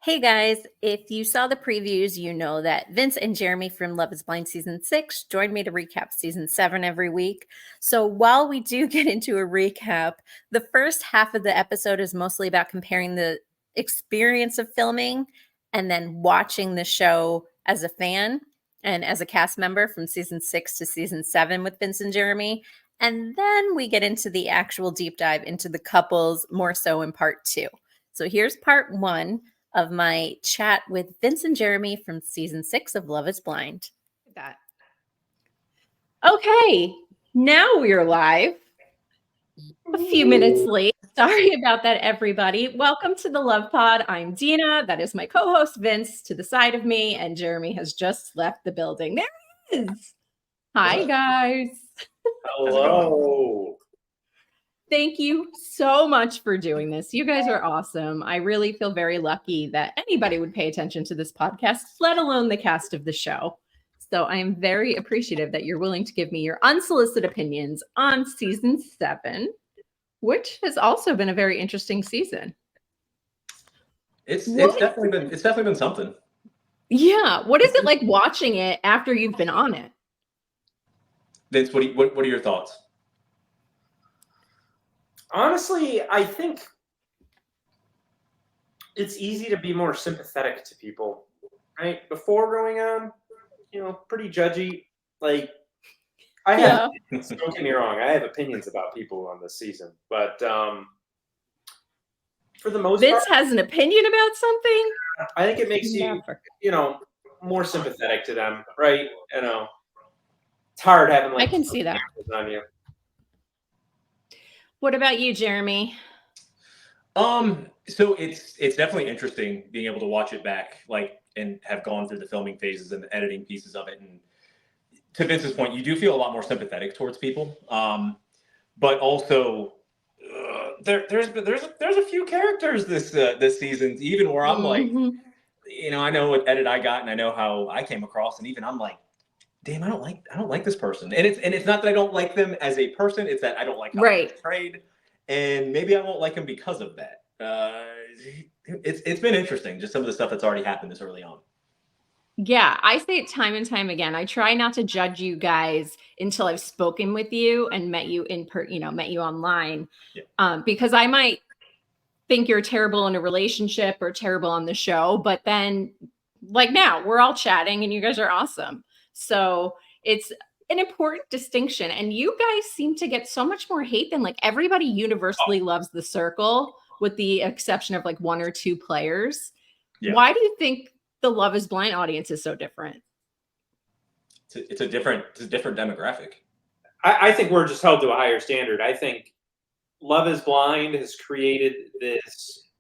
Hey guys, if you saw the previews, you know that Vince and Jeramey from Love is Blind Season 6 joined me to recap Season 7 every week. So while we do get into a recap, the first half of the episode is mostly about comparing the experience of filming and then watching the show as a fan and as a cast member from Season 6 to Season 7 with Vince and Jeramey. And then we get into the actual deep dive into the couples more so in part 2. So here's part 1 of my chat with Vince and Jeramey from Season 6 of Love is Blind. That. Okay, now we're live. A few minutes late. Sorry about that, everybody. Welcome to the LovePod. I'm Dina. That is my co-host, Vince, to the side of me, and Jeramey has just left the building. There he is. Hi, guys. Hello. Thank you so much for doing this. You guys are awesome. I really feel very lucky that anybody would pay attention to this podcast, let alone the cast of the show. So I am very appreciative that you're willing to give me your unsolicited opinions on Season 7, which has also been a very interesting season. It's definitely been something. Yeah. What is it like watching it after you've been on it? Vince, what are your thoughts? Honestly, I think it's easy to be more sympathetic to people, right? Before going on, pretty judgy. Like, I have, don't get me wrong, I have opinions about people on this season, but for the most Vince part, has an opinion about something? I think it makes you, more sympathetic to them, right? It's hard having I can see that on you. What about you, Jeramey? So it's definitely interesting being able to watch it back, and have gone through the filming phases and the editing pieces of it. And to Vince's point, you do feel a lot more sympathetic towards people. But also, there's a few characters this season, even where I'm like, I know what edit I got, and I know how I came across, and even I'm like, damn, I don't like this person. And it's not that I don't like them as a person, it's that I don't like how they're portrayed. And maybe I won't like them because of that. It's been interesting, just some of the stuff that's already happened this early on. Yeah, I say it time and time again. I try not to judge you guys until I've spoken with you and met you met you online. Yeah. Because I might think you're terrible in a relationship or terrible on the show, but then like now we're all chatting and you guys are awesome. So it's an important distinction. And you guys seem to get so much more hate than everybody universally loves the circle, with the exception of 1 or 2 players. Yeah. Why do you think the Love is Blind audience is so different? It's a different demographic. I think we're just held to a higher standard. I think Love is Blind has created this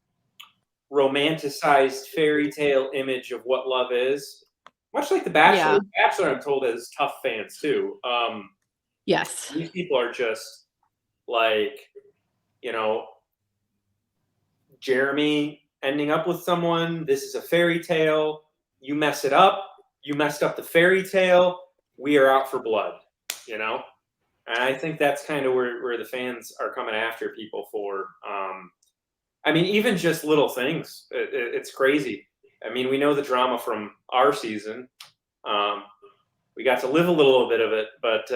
romanticized fairy tale image of what love is. Much like The Bachelor. Yeah. The Bachelor, I'm told, has tough fans too. Yes. These people are just Jeramey ending up with someone. This is a fairy tale. You mess it up. You messed up the fairy tale. We are out for blood, And I think that's kind of where the fans are coming after people for. Even just little things. It's crazy. We know the drama from our season. We got to live a little bit of it, but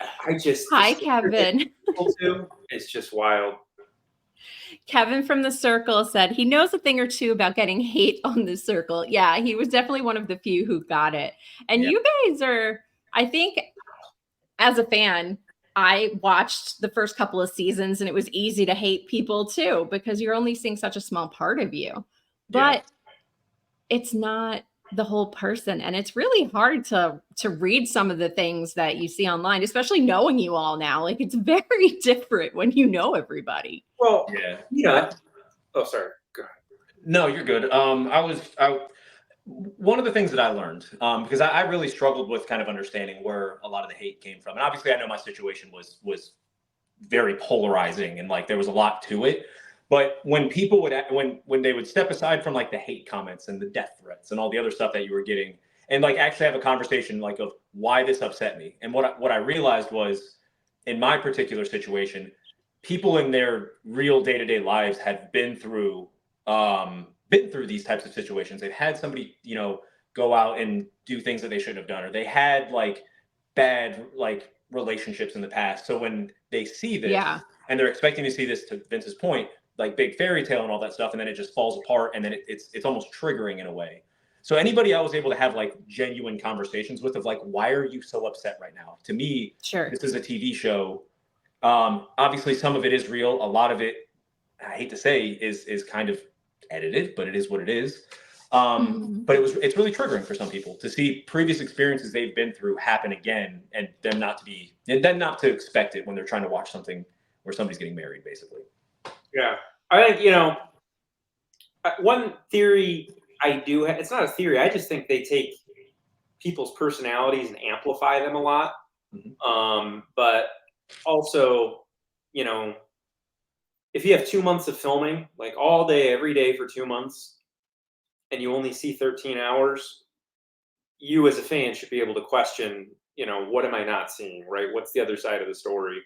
Hi, Kevin. It's just wild. Kevin from the Circle said he knows a thing or two about getting hate on the Circle. Yeah, he was definitely one of the few who got it. And you guys are, I think, as a fan, I watched the first couple of seasons and it was easy to hate people too, because you're only seeing such a small part of you. But it's not the whole person. And it's really hard to read some of the things that you see online, especially knowing you all now. It's very different when you know everybody. Well, oh, sorry. Go ahead. No, you're good. One of the things that I learned, because I really struggled with kind of understanding where a lot of the hate came from. And obviously I know my situation was very polarizing and there was a lot to it. But when people when they would step aside from the hate comments and the death threats and all the other stuff that you were getting, and actually have a conversation of why this upset me, and what I realized was, in my particular situation, people in their real day-to-day lives had been through been through these types of situations. They've had somebody, go out and do things that they shouldn't have done, or they had like bad like relationships in the past. So when they see this and they're expecting to see this, to Vince's point, like big fairy tale and all that stuff, and then it just falls apart, and then it's almost triggering in a way. So anybody I was able to have like genuine conversations with of like, why are you so upset right now? To me, this is a TV show. Obviously some of it is real. A lot of it, I hate to say, is kind of edited, but it is what it is. But it's really triggering for some people to see previous experiences they've been through happen again, and them not to expect it when they're trying to watch something where somebody's getting married, basically. Yeah. I think, one theory I do, it's not a theory. I just think they take people's personalities and amplify them a lot. But also, if you have 2 months of filming, like all day, every day for 2 months, and you only see 13 hours, you as a fan should be able to question, what am I not seeing, right? What's the other side of the story?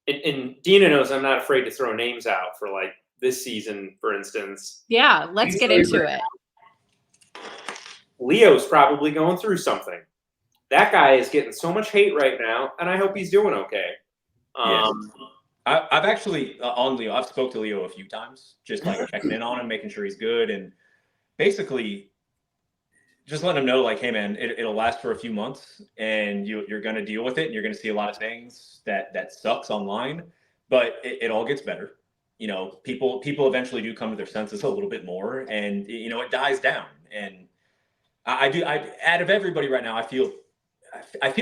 And Dina knows I'm not afraid to throw names out for like this season, for instance. Yeah, let's get into it. Leo's probably going through something. That guy is getting so much hate right now, and I hope he's doing okay. I've actually on Leo. I've spoke to Leo a few times, just like checking in on him, making sure he's good, and basically just letting him know, like, hey man, it'll last for a few months, and you're going to deal with it, and you're going to see a lot of things that sucks online, but it all gets better. People eventually do come to their senses a little bit more, and it dies down. And I out of everybody right now, I feel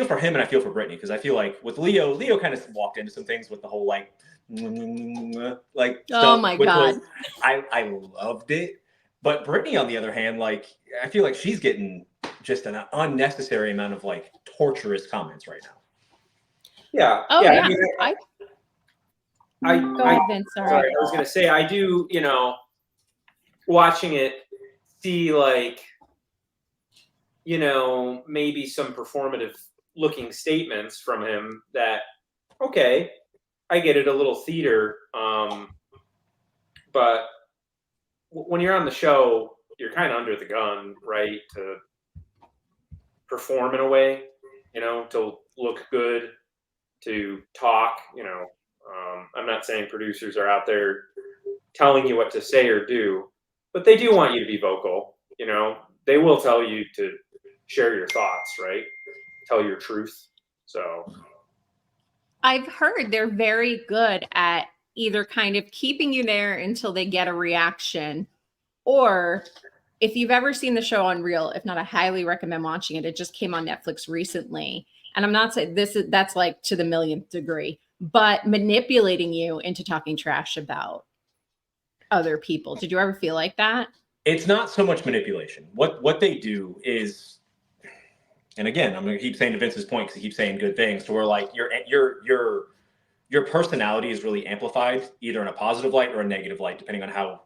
for him, and I feel for Brittany, because I feel like with Leo kind of walked into some things with the whole like oh my god, I loved it. But Brittany, on the other hand, like I feel like she's getting just an unnecessary amount of like torturous comments right now. Yeah. Oh yeah. Go ahead, Vince. Sorry, I was gonna say I do. Watching it, see like, maybe some performative looking statements from him that, okay, I get it, a little theater, but when you're on the show, you're kind of under the gun, right? To perform in a way, to look good, to talk, I'm not saying producers are out there telling you what to say or do, but they do want you to be vocal. They will tell you to share your thoughts, right? Tell your truth. So I've heard they're very good at either kind of keeping you there until they get a reaction, or if you've ever seen the show Unreal, if not, I highly recommend watching it. It just came on Netflix recently. And I'm not saying that's like to the millionth degree, but manipulating you into talking trash about other people. Did you ever feel like that? It's not so much manipulation. What they do is, and again, I'm going to keep saying to Vince's point, because he keeps saying good things, to where like your personality is really amplified, either in a positive light or a negative light, depending on how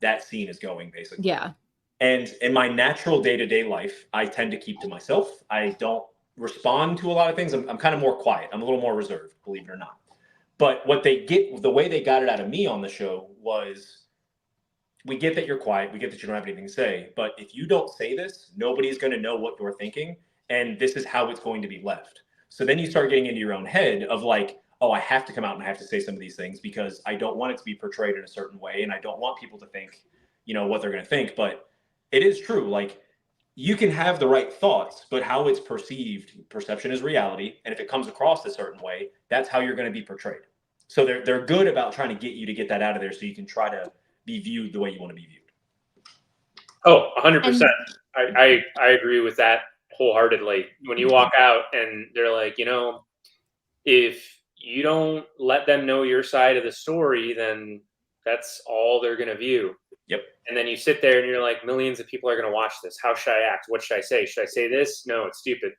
that scene is going, basically. Yeah. And in my natural day-to-day life, I tend to keep to myself. I don't respond to a lot of things. I'm kind of more quiet. I'm a little more reserved, believe it or not. But the way they got it out of me on the show was, we get that you're quiet. We get that you don't have anything to say. But if you don't say this, nobody's going to know what you're thinking. And this is how it's going to be left. So then you start getting into your own head of like, oh, I have to come out and I have to say some of these things because I don't want it to be portrayed in a certain way. And I don't want people to think, what they're going to think. But it is true. Like, you can have the right thoughts, but how it's perception is reality. And if it comes across a certain way, that's how you're going to be portrayed. So they're good about trying to get you to get that out of there so you can try to be viewed the way you want to be viewed. Oh, 100%. I agree with that wholeheartedly. When you walk out and they're like, if you don't let them know your side of the story, then that's all they're going to view. Yep. And then you sit there and you're like, millions of people are going to watch this. How should I act? What should I say? Should I say this? No, it's stupid.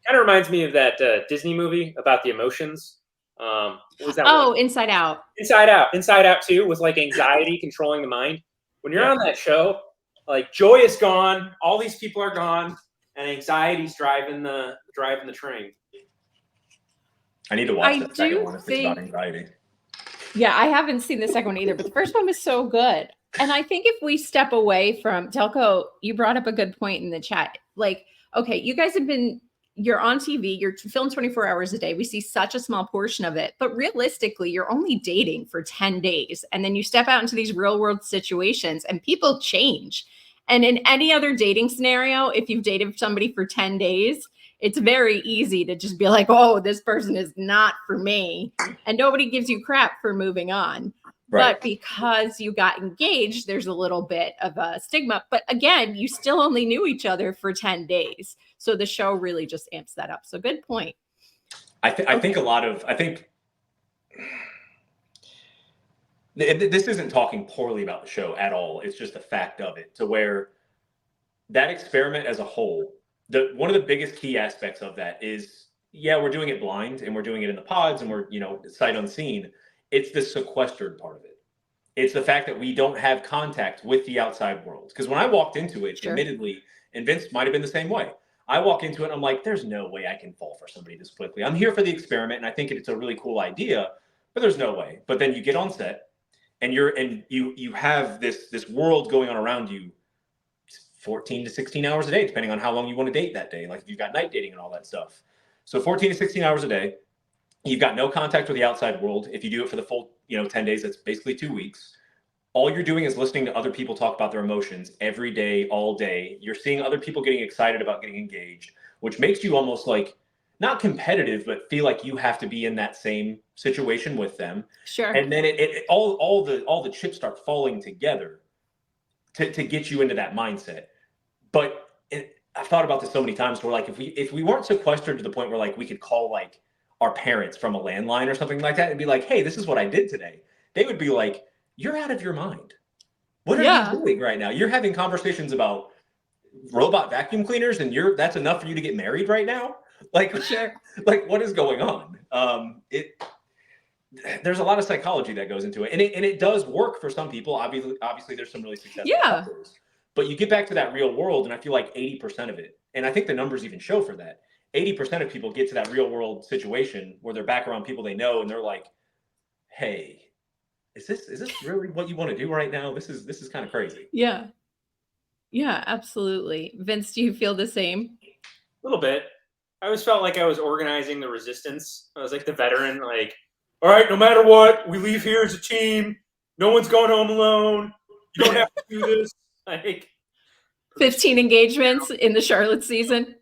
Kind of reminds me of that Disney movie about the emotions. What was that one? Inside Out. Inside Out 2, with like anxiety controlling the mind. When you're on that show, like joy is gone, all these people are gone, and anxiety's driving the train. I need to watch the second one if it's about anxiety. Yeah, I haven't seen the second one either, but the first one was so good. And I think if we step away from Delco, you brought up a good point in the chat. Like, okay, you guys have been, you're on TV, you're filmed 24 hours a day. We see such a small portion of it, but realistically, you're only dating for 10 days. And then you step out into these real world situations and people change. And in any other dating scenario, if you've dated somebody for 10 days, it's very easy to just be like, oh, this person is not for me. And nobody gives you crap for moving on. Right. But because you got engaged, there's a little bit of a stigma. But again, you still only knew each other for 10 days. So the show really just amps that up. So good point. I think this isn't talking poorly about the show at all. It's just a fact of it, to where that experiment as a whole, one of the biggest key aspects of that is, yeah, we're doing it blind and we're doing it in the pods and we're, sight unseen. It's the sequestered part of it. It's the fact that we don't have contact with the outside world. Because when I walked into it, admittedly, and Vince might have been the same way, I walk into it and I'm like, there's no way I can fall for somebody this quickly. I'm here for the experiment and I think it's a really cool idea, but there's no way. But then you get on set and you have this world going on around you 14 to 16 hours a day, depending on how long you want to date that day. Like if you've got night dating and all that stuff. So 14 to 16 hours a day, you've got no contact with the outside world. If you do it for the full, 10 days, that's basically 2 weeks. All you're doing is listening to other people talk about their emotions every day, all day. You're seeing other people getting excited about getting engaged, which makes you almost like not competitive, but feel like you have to be in that same situation with them. Sure. And then all the chips start falling together to get you into that mindset. But I've thought about this so many times where like if we weren't sequestered to the point where like we could call like our parents from a landline or something like that and be like, hey, this is what I did today. They would be like, you're out of your mind. What are you doing right now? You're having conversations about robot vacuum cleaners and that's enough for you to get married right now? Like, like what is going on? There's a lot of psychology that goes into it. And it does work for some people. Obviously there's some really successful couples. But you get back to that real world, and I feel like 80% of it, and I think the numbers even show for that, 80% of people get to that real world situation where they're back around people they know, and they're like, hey, is this really what you want to do right now? This is kind of crazy. Yeah. Yeah, absolutely. Vince, do you feel the same? A little bit. I always felt like I was organizing the resistance. I was like the veteran, like, all right, no matter what, we leave here as a team. No one's going home alone. You don't have to do this. Like 15 engagements in the Charlotte season.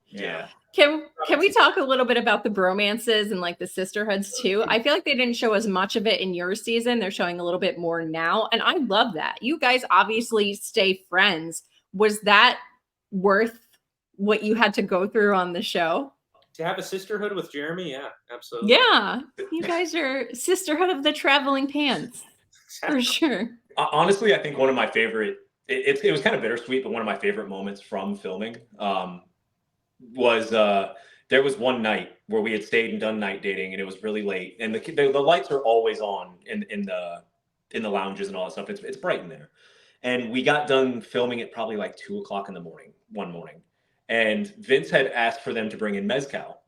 Yeah. Can we talk a little bit about the bromances and like the sisterhoods too? I feel like they didn't show as much of it in your season. They're showing a little bit more now. And I love that. You guys obviously stay friends. Was that worth what you had to go through on the show? To have a sisterhood with Jeramey? Yeah, absolutely. Yeah. You guys are sisterhood of the traveling pants. For sure. Honestly, I think one of my favorite, it was kind of bittersweet, but one of my favorite moments from filming was there was one night where we had stayed and done night dating, and it was really late, and the lights are always on in the lounges and all that stuff. It's bright in there, and we got done filming at probably like 2 o'clock in the morning one morning, and Vince had asked for them to bring in mezcal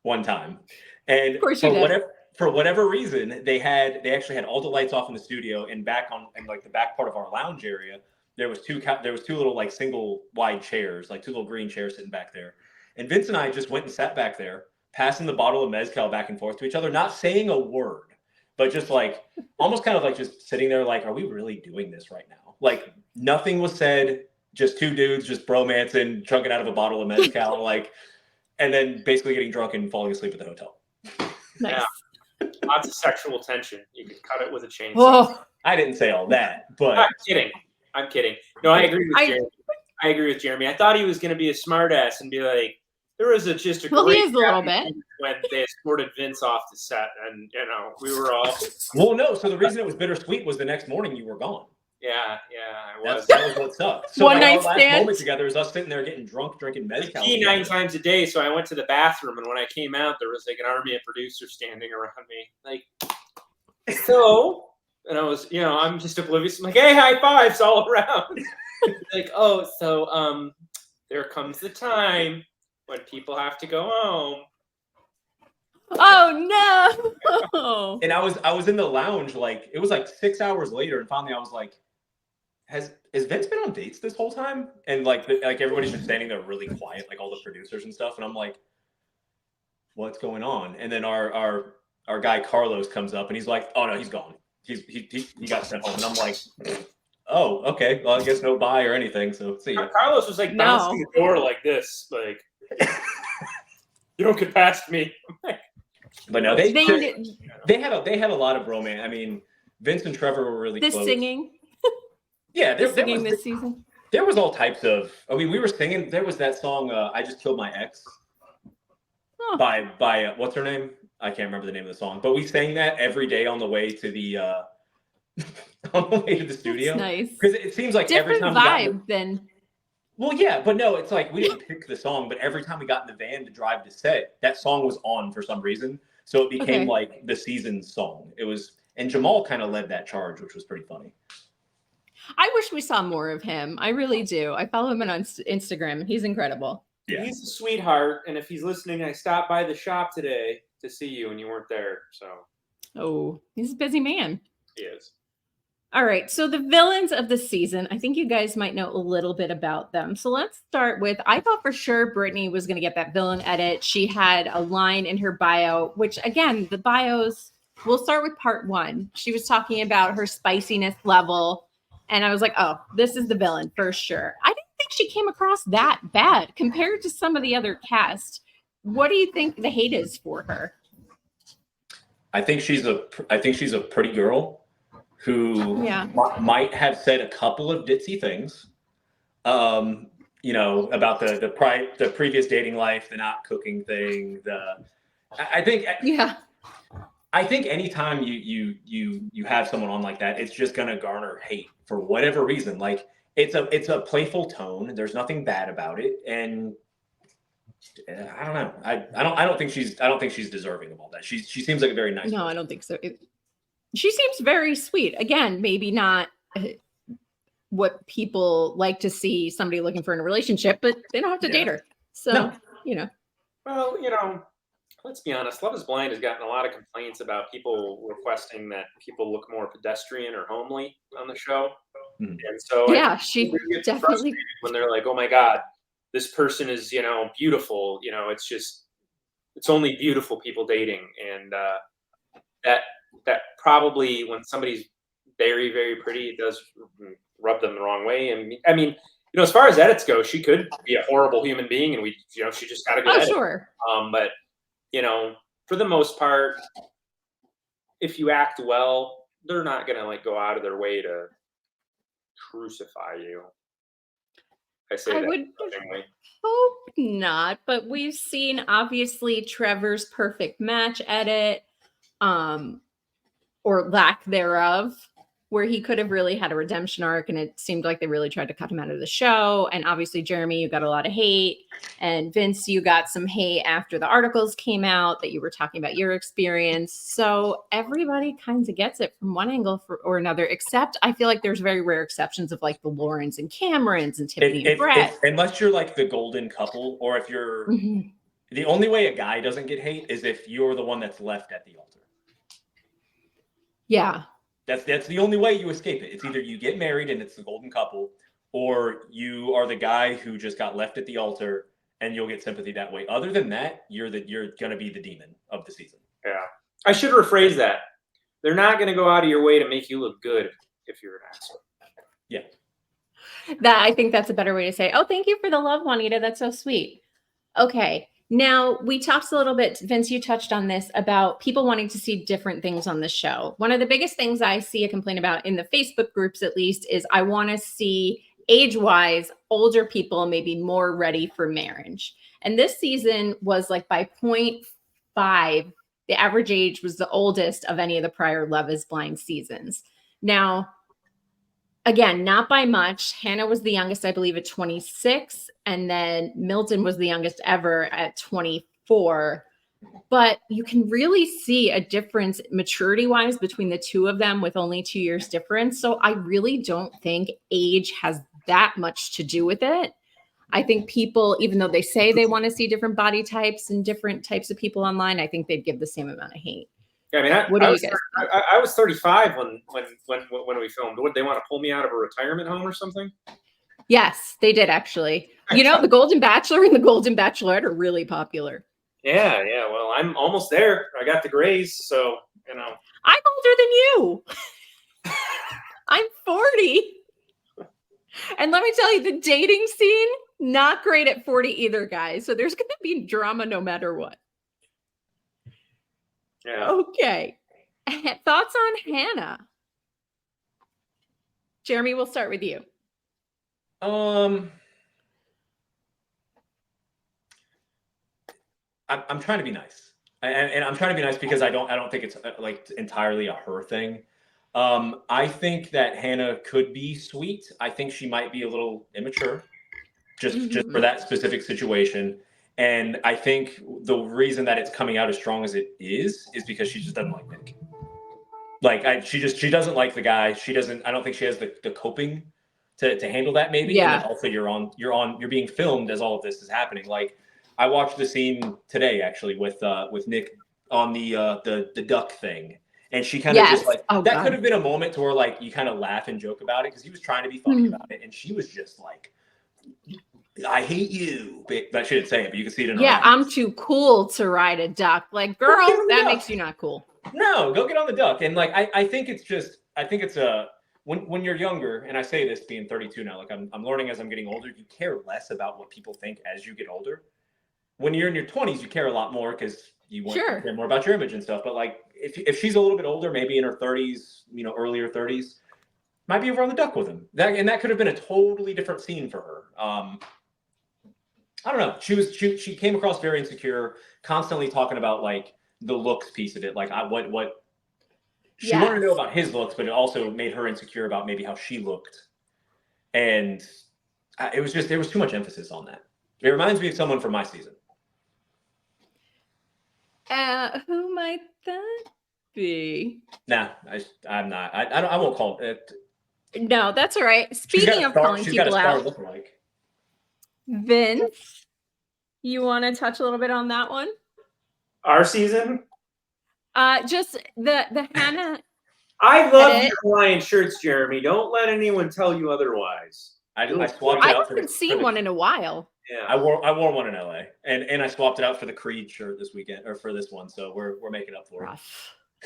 one time, and of course you did. For whatever reason, they actually had all the lights off in the studio, and back in like the back part of our lounge area, there was two little like single wide chairs, like two little green chairs sitting back there. And Vince and I just went and sat back there, passing the bottle of mezcal back and forth to each other, not saying a word, but just like almost kind of like just sitting there like, are we really doing this right now? Like nothing was said, just two dudes just bromancing, chunking out of a bottle of mezcal, like, and then basically getting drunk and falling asleep at the hotel. Nice. Yeah. Lots of sexual tension. You could cut it with a chainsaw. Whoa. I didn't say all that, but I'm kidding. No, I agree with Jeramey. I agree with Jeramey. I thought he was going to be a smartass and be like, there was just a well, great he is a little bit when they escorted Vince off the set, and we were all. Well, no. So the reason it was bittersweet was the next morning you were gone. Yeah, I was. That was what sucked. So One night our last stand moment together is us sitting there getting drunk, drinking mezcal. 9 times a day. So I went to the bathroom, and when I came out, there was like an army of producers standing around me, like, so. And I was, I'm just oblivious. I'm like, hey, high fives all around. Like, oh, so there comes the time when people have to go home. Oh no! And I was in the lounge, like it was like 6 hours later, and finally I was like, has Vince been on dates this whole time? And like everybody's been standing there really quiet, like all the producers and stuff, and I'm like, what's going on? And then our guy Carlos comes up and he's like, oh no, he's gone. He got sent home. And I'm like, oh, okay. Well, I guess no bye or anything. So see ya. Carlos was like bouncing the door like this, like you don't get past me. But no, they had a lot of romance. I mean, Vince and Trevor were really close. Singing. Yeah, there was this season. There was all types of. I mean, we were singing. There was that song, "I Just Killed My Ex," by what's her name? I can't remember the name of the song, but we sang that every day on the way to the on the way to the studio. That's nice, because it seems like different every time vibe then. Well, yeah, but no, it's like we didn't pick the song, but every time we got in the van to drive to set, that song was on for some reason. So it became like the season's song. It was, and Jamal kind of led that charge, which was pretty funny. I wish we saw more of him. I really do. I follow him on Instagram, and he's incredible. Yeah. He's a sweetheart, and if he's listening, I stopped by the shop today to see you, and you weren't there. So, oh, he's a busy man. He is. All right, so the villains of the season, I think you guys might know a little bit about them. So let's start with, I thought for sure Brittany was going to get that villain edit. She had a line in her bio, which again, the bios, we'll start with part 1. She was talking about her spiciness level. And I was like, oh, this is the villain for sure. I didn't think she came across that bad compared to some of the other cast. What do you think the hate is for her? I think she's a pretty girl who might have said a couple of ditzy things, you know, about the previous dating life, the not cooking thing. I think anytime you have someone on like that, it's just gonna garner hate for whatever reason. Like it's a playful tone. There's nothing bad about it, and I don't know. I don't think she's deserving of all that. She seems like a very nice person. I don't think so. She seems very sweet. Again, maybe not what people like to see somebody looking for in a relationship, but they don't have to date her. So, you know. Well, you know, let's be honest. Love is Blind has gotten a lot of complaints about people requesting that people look more pedestrian or homely on the show. Mm-hmm. And so she definitely, when they're like, oh my God, this person is, you know, beautiful. You know, it's only beautiful people dating. And that probably when somebody's very, very pretty, it does rub them the wrong way. And I mean, you know, as far as edits go, she could be a horrible human being, and she just got a good edit. Sure. But you know, for the most part, if you act well, they're not gonna like go out of their way to crucify you. I would hope not, but we've seen obviously Trevor's perfect match edit, or lack thereof, where he could have really had a redemption arc, and it seemed like they really tried to cut him out of the show. And obviously, Jeramey, you got a lot of hate, and Vince, you got some hate after the articles came out that you were talking about your experience. So everybody kind of gets it from one angle or another, except I feel like there's very rare exceptions of like the Laurens and Camerons and Tiffany and Brett. Unless you're like the golden couple, or if you're the only way a guy doesn't get hate is if you're the one that's left at the altar. Yeah. That's the only way you escape it. It's either you get married and it's the golden couple, or you are the guy who just got left at the altar and you'll get sympathy that way. Other than that, you're going to be the demon of the season. Yeah. I should rephrase that. They're not going to go out of your way to make you look good if you're an asshole. Yeah. I think that's a better way to say, oh, thank you for the love, Juanita. That's so sweet. Okay. Now, we talked a little bit, Vince, you touched on this, about people wanting to see different things on the show. One of the biggest things I see a complaint about in the Facebook groups, at least, is I want to see, age-wise, older people maybe more ready for marriage. And this season was like by 0.5, the average age was the oldest of any of the prior Love is Blind seasons. Now, again, not by much. Hannah was the youngest, I believe, at 26. And then Milton was the youngest ever at 24. But you can really see a difference maturity-wise between the two of them with only 2 years difference. So I really don't think age has that much to do with it. I think people, even though they say they want to see different body types and different types of people online, I think they'd give the same amount of hate. Yeah, I mean, What do you guys think? I was 35 when we filmed. Would they want to pull me out of a retirement home or something? Yes, they did actually. You know, the Golden Bachelor and the Golden Bachelorette are really popular. Yeah. Well, I'm almost there. I got the grays, so you know. I'm older than you. I'm 40. And let me tell you, the dating scene, not great at 40 either, guys. So there's going to be drama no matter what. Yeah. Okay. Thoughts on Hannah? Jeramey, we'll start with you. I'm trying to be nice, and I'm trying to be nice because I don't think it's like entirely a her thing. I think that Hannah could be sweet. I think she might be a little immature, just for that specific situation. And I think the reason that it's coming out as strong as it is because she just doesn't like Nick. Like she doesn't like the guy. She doesn't. I don't think she has the coping to handle that. Maybe. Yeah. And then also you're being filmed as all of this is happening. Like I watched the scene today actually with Nick on the duck thing. And she kind of just like, that could have been a moment to where like you kind of laugh and joke about it because he was trying to be funny about it. And she was just like, I hate you. I shouldn't say it, but you can see it in her eyes. I'm too cool to ride a duck. Like, girl, that makes you not cool. No, go get on the duck. And like, I think it's when you're younger, and I say this being 32 now, like I'm learning as I'm getting older, you care less about what people think as you get older. When you're in your 20s, you care a lot more because you want to care more about your image and stuff. But like, if she's a little bit older, maybe in her 30s, earlier 30s, might be over on the duck with him. That could have been a totally different scene for her. I don't know. She came across very insecure, constantly talking about like the looks piece of it. Like what she wanted to know about his looks, but it also made her insecure about maybe how she looked. And there was too much emphasis on that. It reminds me of someone from my season. Who might that be? Nah, I'm not. I won't call it. No, that's all right. Speaking of calling people out, Vince, you want to touch a little bit on that one? Our season? Just the Hannah. I love your Hawaiian shirts, Jeramey. Don't let anyone tell you otherwise. I swapped it out. I haven't seen one in a while. Yeah, I wore one in LA, and I swapped it out for the Creed shirt this weekend or for this one. So we're making up for it.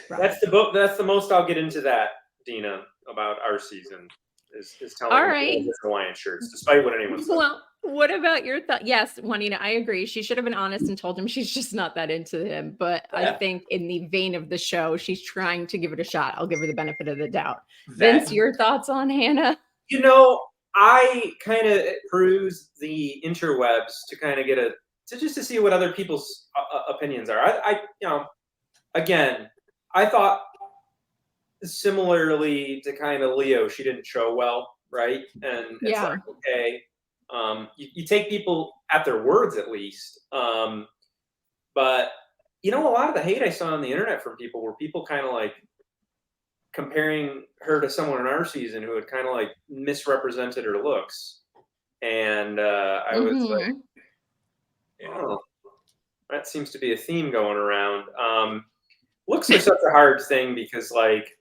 That's the most I'll get into that, Dina, about our season is telling me Hawaiian shirts, despite what anyone says. Well, what about your thought? Yes, Juanita, I agree. She should have been honest and told him she's just not that into him. But I think in the vein of the show, she's trying to give it a shot. I'll give her the benefit of the doubt. Vince, your thoughts on Hannah? I kind of peruse the interwebs to kind of just to see what other people's opinions are. Again, I thought similarly to kind of Leo, she didn't show well, right? And it's like, okay, you take people at their words at least. But a lot of the hate I saw on the internet from people were people kind of like comparing her to someone in our season who had kind of like misrepresented her looks. And I was like, that seems to be a theme going around. Looks are such a hard thing because like,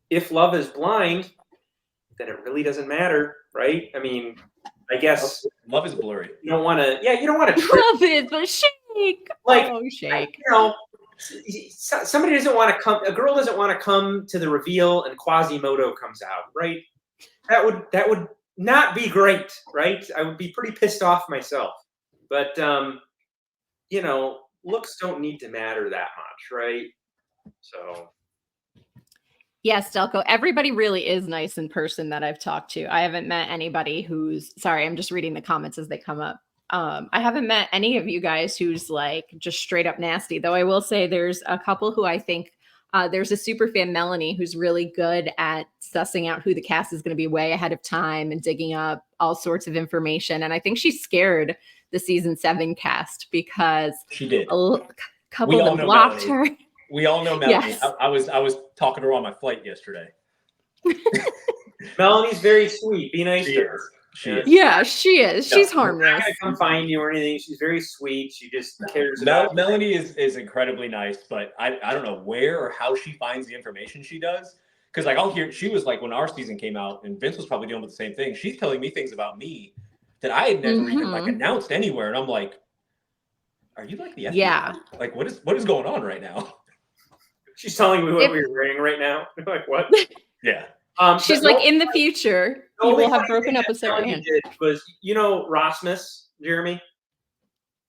if love is blind, then it really doesn't matter, right? I mean, I guess love is blurry. You don't want to Love is a shake. Like, shake. Somebody doesn't want to come. A girl doesn't want to come to the reveal, and Quasimodo comes out, right? That would not be great, right? I would be pretty pissed off myself. But looks don't need to matter that much, right? So. Yes, Delco, everybody really is nice in person that I've talked to. I haven't met anybody who's sorry. I'm just reading the comments as they come up. I haven't met any of you guys who's like just straight up nasty, though I will say there's a couple who I think there's a super fan, Melanie, who's really good at sussing out who the cast is going to be way ahead of time and digging up all sorts of information. And I think she scared the season 7 cast because she did. A couple of them blocked her. We all know Melanie. Yes. I was talking to her on my flight yesterday. Melanie's very sweet. Be nice to her. She is. Yeah, she is. No, She's She's not harmless. gonna come find you or anything. She's very sweet. She just cares about Melanie is incredibly nice, but I don't know where or how she finds the information she does. Because like I'll hear, she was like when our season came out, and Vince was probably dealing with the same thing. She's telling me things about me that I had never even like announced anywhere, and I'm like, "Are you like the FBI? Yeah. Like what is going on right now?" She's telling me what we're wearing right now. Like what? Yeah. She's like, in the future, you will have broken up with Melanie secondhand. did was, you know, Rasmus, Jeramey?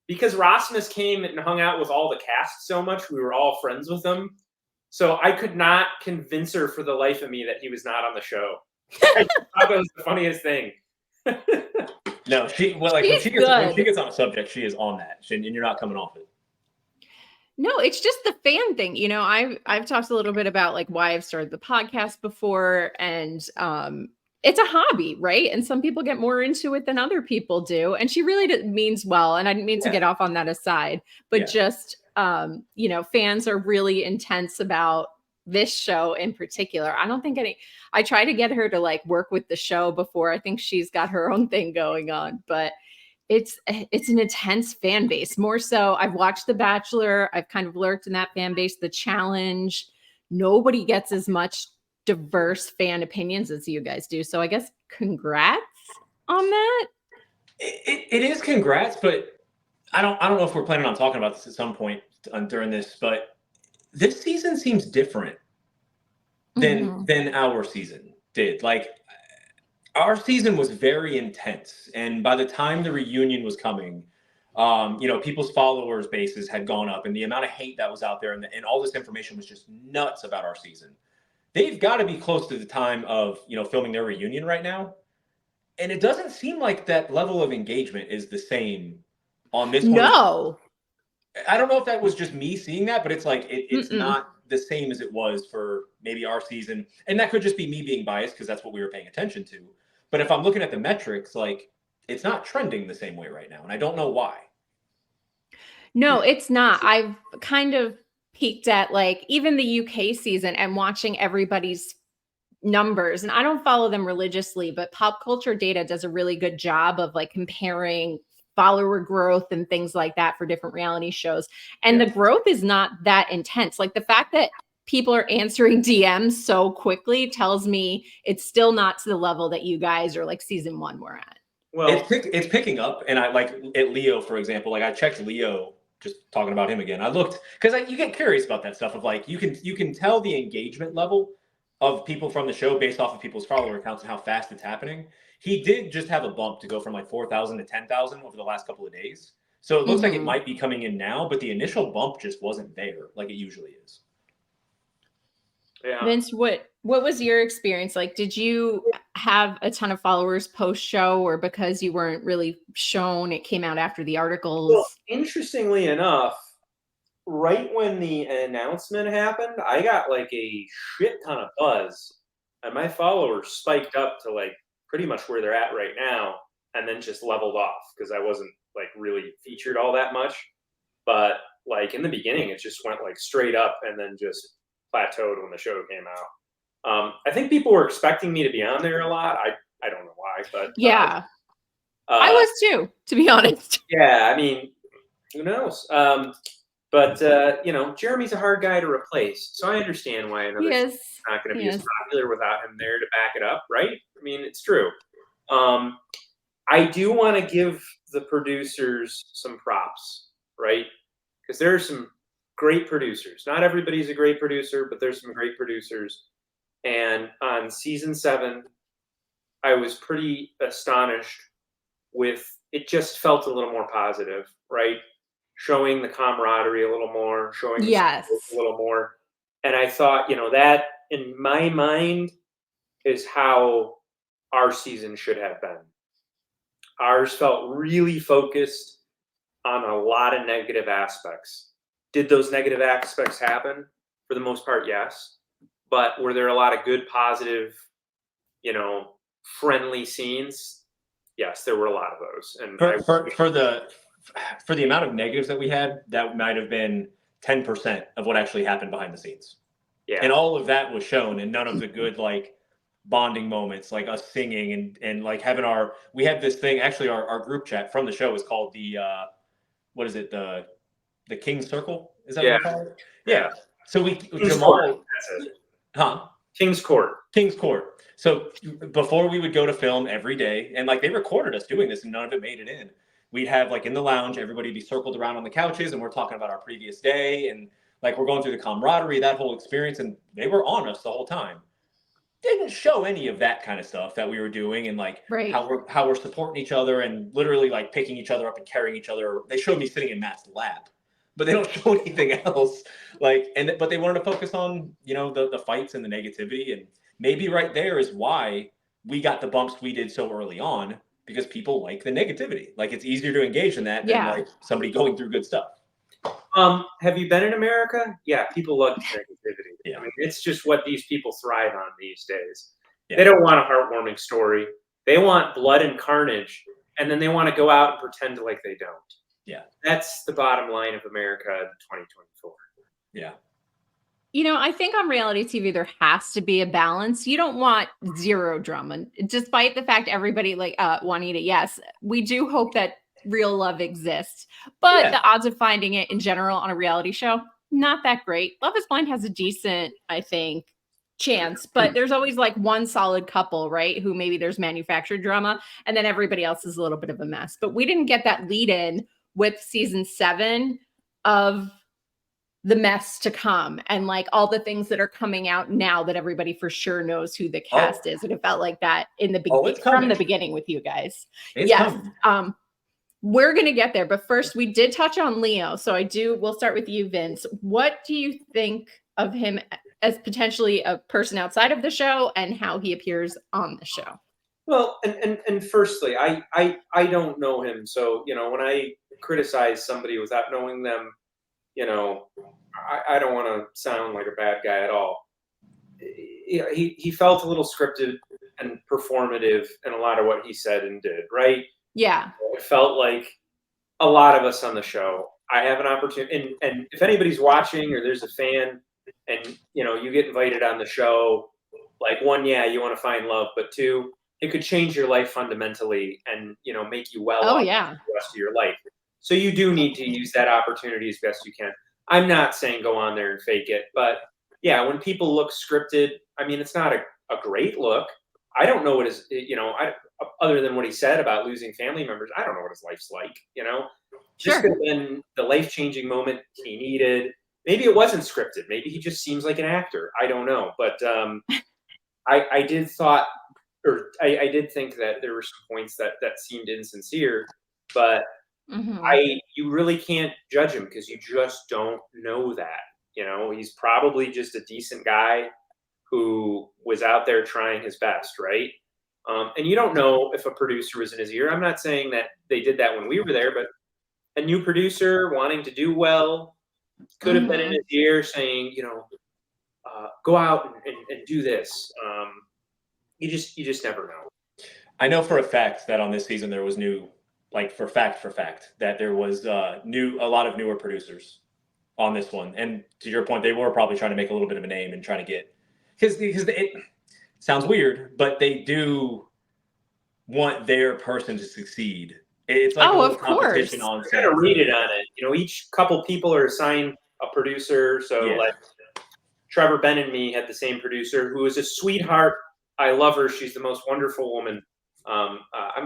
Because Rasmus came and hung out with all the cast so much, we were all friends with them. So I could not convince her for the life of me that he was not on the show. I thought that was the funniest thing. No, when she gets on a subject, she is on that, and you're not coming off it. No, it's just the fan thing. You know, I've talked a little bit about like why I've started the podcast before, and it's a hobby, right? And some people get more into it than other people do. And she really means well. And I didn't mean to get off on that aside, but just you know, fans are really intense about this show in particular. I don't think I try to get her to like work with the show before. I think she's got her own thing going on, but it's an intense fan base. More so, I've watched The Bachelor. I've kind of lurked in that fan base. The Challenge. Nobody gets as much diverse fan opinions as you guys do. So I guess congrats on that. It is congrats, but I don't know if we're planning on talking about this at some point during this, but this season seems different than our season did. Like our season was very intense, and by the time the reunion was coming, you know, people's followers bases had gone up, and the amount of hate that was out there, and all this information was just nuts about our season. They've got to be close to the time of, you know, filming their reunion right now, and it doesn't seem like that level of engagement is the same on this one. No, I don't know if that was just me seeing that, but it's like it's not the same as it was for maybe our season, and that could just be me being biased because that's what we were paying attention to. But if I'm looking at the metrics, like it's not trending the same way right now, and I don't know why. No, it's not. I've kind of peeked at like even the UK season and watching everybody's numbers, and I don't follow them religiously, but Pop Culture Data does a really good job of like comparing follower growth and things like that for different reality shows. And the growth is not that intense. Like the fact that people are answering DMs so quickly tells me it's still not to the level that you guys are like season 1 were at. Well, it's picking up, and I like at Leo, for example. Like I checked Leo, just talking about him again. I looked because you get curious about that stuff of like you can tell the engagement level of people from the show based off of people's follower accounts and how fast it's happening. He did just have a bump to go from like 4,000 to 10,000 over the last couple of days. So it looks like it might be coming in now, but the initial bump just wasn't there like it usually is. Yeah. Vince, what was your experience like? Did you have a ton of followers post show, or because you weren't really shown, it came out after the articles? Well, interestingly enough, right when the announcement happened, I got like a shit ton of buzz, and my followers spiked up to like pretty much where they're at right now, and then just leveled off because I wasn't like really featured all that much. But like in the beginning, it just went like straight up and then just plateaued when the show came out. I think people were expecting me to be on there a lot. I don't know why, but yeah, I was too, to be honest. Yeah, I mean, who knows? But you know, Jeramey's a hard guy to replace, so I understand why another show's not going to be as popular without him there to back it up, right? I mean, it's true. I do want to give the producers some props, right? Because there are some great producers. Not everybody's a great producer, but there's some great producers. And on season 7, I was pretty astonished with it. Just felt a little more positive, right? Showing the camaraderie a little more, showing the a little more. And I thought, you know, that in my mind is how our season should have been. Ours felt really focused on a lot of negative aspects. Did those negative aspects happen? For the most part, yes. But were there a lot of good, positive, you know, friendly scenes? Yes, there were a lot of those. And for the amount of negatives that we had, that might have been 10% of what actually happened behind the scenes. Yeah. And all of that was shown, and none of the good, like bonding moments, like us singing and like having we have this thing, actually our group chat from the show is called the what is it, the King's Circle, is that what we call it? Yeah. So Jamal, That's it. huh? King's Court. King's Court. So before we would go to film every day, and like they recorded us doing this and none of it made it in. We'd have like in the lounge, everybody be circled around on the couches and we're talking about our previous day and like we're going through the camaraderie, that whole experience, and they were on us the whole time. Didn't show any of that kind of stuff that we were doing and like how we're supporting each other and literally like picking each other up and carrying each other. They showed me sitting in Matt's lap, but they don't show anything else. Like, but they wanted to focus on, you know, the fights and the negativity. And maybe right there is why we got the bumps we did so early on, because people like the negativity. Like it's easier to engage in that than like somebody going through good stuff. Have you been in America? Yeah, people love negativity. Yeah. I mean, it's just what these people thrive on these days. Yeah. They don't want a heartwarming story. They want blood and carnage, and then they want to go out and pretend like they don't. Yeah. That's the bottom line of America in 2024. Yeah. You know, I think on reality TV, there has to be a balance. You don't want zero drama, despite the fact everybody like Juanita. Yes, we do hope that real love exists, but the odds of finding it in general on a reality show, not that great. Love is Blind has a decent, I think, chance, but there's always like one solid couple, right? Who maybe there's manufactured drama and then everybody else is a little bit of a mess. But we didn't get that lead in with season 7 of the mess to come and like all the things that are coming out now that everybody for sure knows who the cast is. And it felt like that in the beginning, from the beginning with you guys. It's coming. We're going to get there, but first we did touch on Leo. So we'll start with you, Vince. What do you think of him as potentially a person outside of the show and how he appears on the show? Well, and firstly, I don't know him. So, you know, when I criticize somebody without knowing them, you know, I don't want to sound like a bad guy at all. He felt a little scripted and performative in a lot of what he said and did, right? Yeah. It felt like a lot of us on the show. I have an opportunity, and if anybody's watching or there's a fan and, you know, you get invited on the show, like, one, yeah, you want to find love, but two, it could change your life fundamentally and, you know, make you well off the rest of your life. So you do need to use that opportunity as best you can. I'm not saying go on there and fake it, but yeah, when people look scripted, I mean, it's not a great look. I don't know what his, you know, other than what he said about losing family members, I don't know what his life's like, you know? Just could have been the life-changing moment he needed. Maybe it wasn't scripted. Maybe he just seems like an actor. I don't know. But I did think that there were some points that seemed insincere, but you really can't judge him because you just don't know that. You know, he's probably just a decent guy who was out there trying his best, right? And you don't know if a producer was in his ear. I'm not saying that they did that when we were there, but a new producer wanting to do well could have been in his ear saying, you know, go out and do this. You just never know. I know for a fact that on this season there was new, like for fact that there was a lot of newer producers on this one. And to your point, they were probably trying to make a little bit of a name and trying to get, because it sounds weird, but they do want their person to succeed. It's like a little competition on set. You're gonna read it on it. You know, each couple people are assigned a producer. So like Trevor Ben and me had the same producer who is a sweetheart. I love her. She's the most wonderful woman. I'm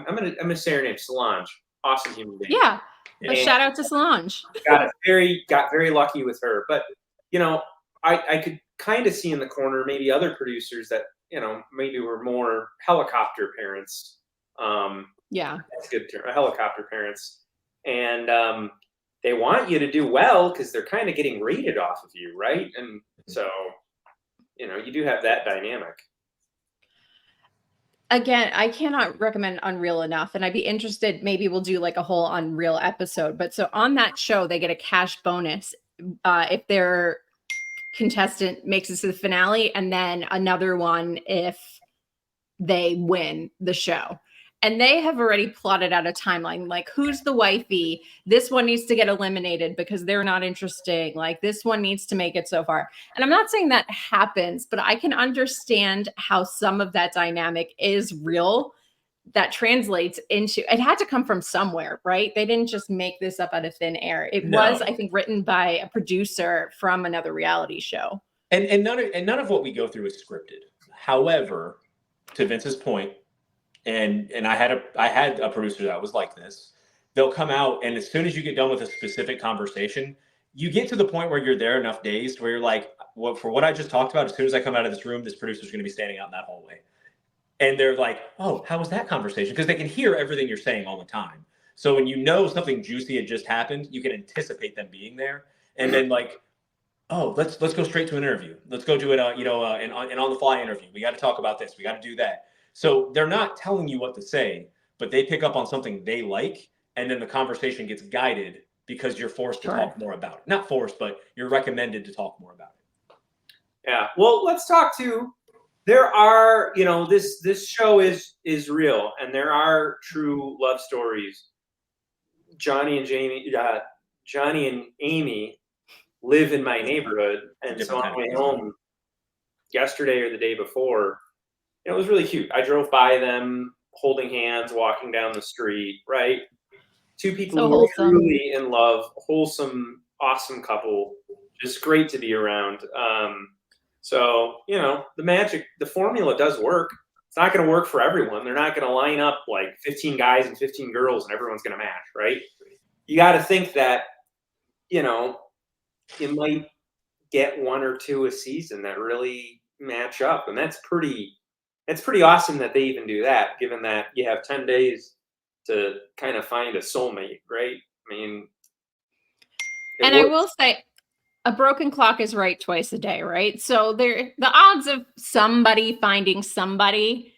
gonna say her name, Solange. Awesome human being. Yeah. A shout out to Solange. Got very lucky with her. But you know, I could kind of see in the corner maybe other producers that, you know, maybe were more helicopter parents. That's a good term. Helicopter parents. And they want you to do well because they're kind of getting rated off of you, right? And so, you know, you do have that dynamic. Again, I cannot recommend Unreal enough. And I'd be interested, maybe we'll do like a whole Unreal episode. But so on that show, they get a cash bonus if their contestant makes it to the finale, and then another one if they win the show. And they have already plotted out a timeline, like who's the wifey? This one needs to get eliminated because they're not interesting. Like this one needs to make it so far. And I'm not saying that happens, but I can understand how some of that dynamic is real. That translates into, it had to come from somewhere, right? They didn't just make this up out of thin air. It was, I think, written by a producer from another reality show. And none of what we go through is scripted. However, to Vince's point, and I had a producer that was like this. They'll come out, and as soon as you get done with a specific conversation, you get to the point where you're there enough days where you're like, well, for what I just talked about, as soon as I come out of this room, this producer's going to be standing out in that hallway. And they're like, oh, how was that conversation? Because they can hear everything you're saying all the time. So when you know something juicy had just happened, you can anticipate them being there. And then like, oh, let's go straight to an interview. Let's go do it, an on the fly interview. We got to talk about this. We got to do that. So they're not telling you what to say, but they pick up on something they like. And then the conversation gets guided because you're forced to talk more about it. Not forced, but you're recommended to talk more about it. Yeah. Well, let's talk to, there are, this show is real, and there are true love stories. Johnny and Amy live in my neighborhood, and so on my way home yesterday or the day before, it was really cute. I drove by them holding hands, walking down the street, right? Two people who are truly in love, wholesome, awesome couple, just great to be around. So, the formula does work. It's not going to work for everyone. They're not going to line up like 15 guys and 15 girls and everyone's going to match, right? You got to think that, you might get one or two a season that really match up. And that's pretty awesome that they even do that, given that you have 10 days to kind of find a soulmate, right? I mean, and I will say, a broken clock is right twice a day, right? So the odds of somebody finding somebody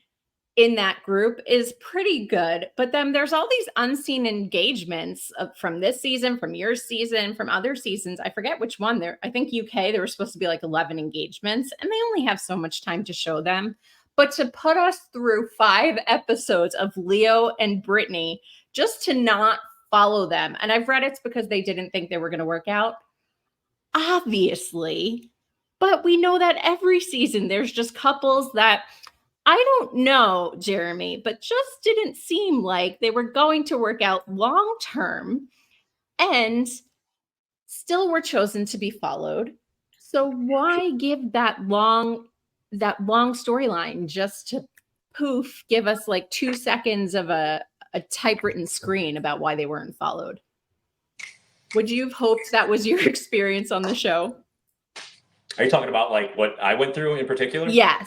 in that group is pretty good. But then there's all these unseen engagements from this season, from your season, from other seasons. I forget which one there. I think UK, there were supposed to be like 11 engagements, and they only have so much time to show them. But to put us through 5 episodes of Leo and Brittany just to not follow them. And I've read it's because they didn't think they were going to work out. Obviously, but we know that every season there's just couples that, I don't know, Jeramey, but just didn't seem like they were going to work out long term and still were chosen to be followed. So why give that long storyline just to give us like 2 seconds of a typewritten screen about why they weren't followed? Would you have hoped that was your experience on the show? Are you talking about like what I went through in particular? Yes.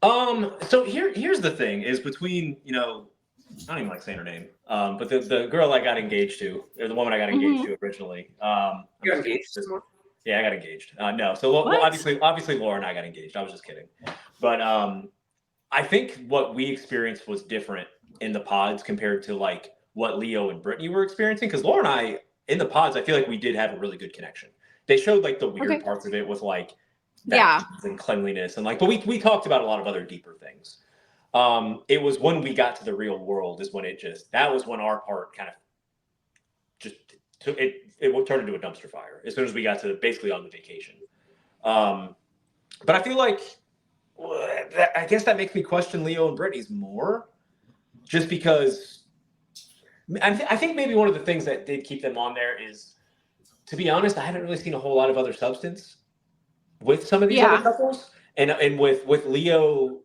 So here's the thing is between, I don't even like saying her name, but the girl I got engaged to, or the woman I got engaged to originally. You got engaged? Yeah, I got engaged. No, so well, obviously Laura and I got engaged. I was just kidding. But I think what we experienced was different in the pods compared to like what Leo and Brittany were experiencing. Because Laura and I, in the pods, I feel like we did have a really good connection. They showed like the weird parts of it with like and cleanliness and like, but we talked about a lot of other deeper things. It was when we got to the real world is when that was when our part kind of just took it turned into a dumpster fire as soon as we got to basically on the vacation. But I feel like I guess that makes me question Leo and Brittany's more, just because I think maybe one of the things that did keep them on there is, to be honest, I haven't really seen a whole lot of other substance with some of these other couples, and with Leo,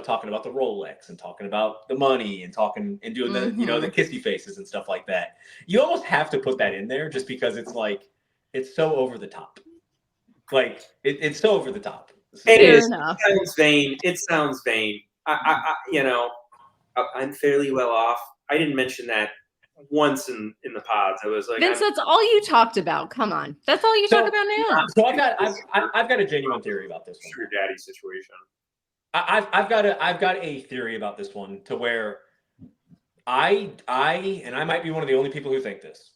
talking about the Rolex and talking about the money and talking and doing the the kissy faces and stuff like that. You almost have to put that in there just because it's like it's so over the top. Like it's so over the top. It is. It sounds vain. I'm fairly well off. I didn't mention that once in the pods. I was like, Vince, that's all you talked about. Come on, that's all you talk about now. So I've got a genuine theory about this one. Your daddy situation. I've got a theory about this one to where I might be one of the only people who think this.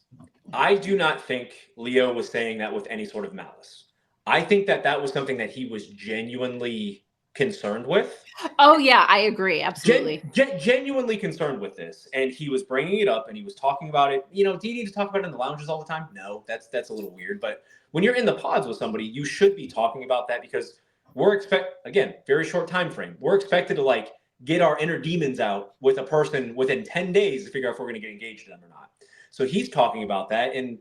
I do not think Leo was saying that with any sort of malice. I think that was something that he was genuinely concerned with. Oh yeah, I agree. Absolutely. Genuinely concerned with this. And he was bringing it up and he was talking about it. You know, do you need to talk about it in the lounges all the time? No, that's a little weird. But when you're in the pods with somebody, you should be talking about that because again, very short time frame. We're expected to like get our inner demons out with a person within 10 days to figure out if we're going to get engaged to them or not. So he's talking about that. And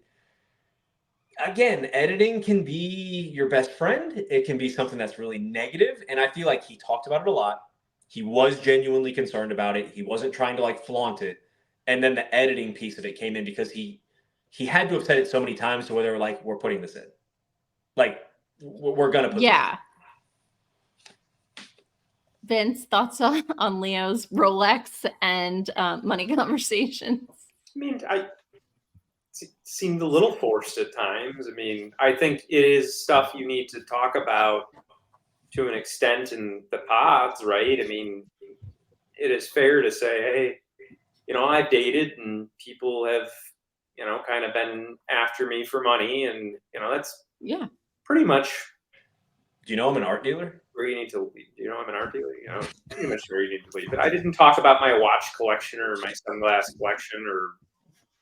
again, editing can be your best friend. It can be something that's really negative. And I feel like he talked about it a lot. He was genuinely concerned about it. He wasn't trying to like flaunt it. And then the editing piece of it came in because he had to have said it so many times to where they were like, we're putting this in. Like, we're going to put this in. Vince, thoughts on Leo's Rolex and money conversations? I mean, it seemed a little forced at times. I mean, I think it is stuff you need to talk about to an extent in the pods, right? I mean, it is fair to say, hey, you know, I've dated and people have, you know, kind of been after me for money. And, you know, that's pretty much. Do you know I'm an art dealer? Where you need to leave. You know, I'm an art dealer. You know, pretty much where you need to leave. But I didn't talk about my watch collection or my sunglass collection or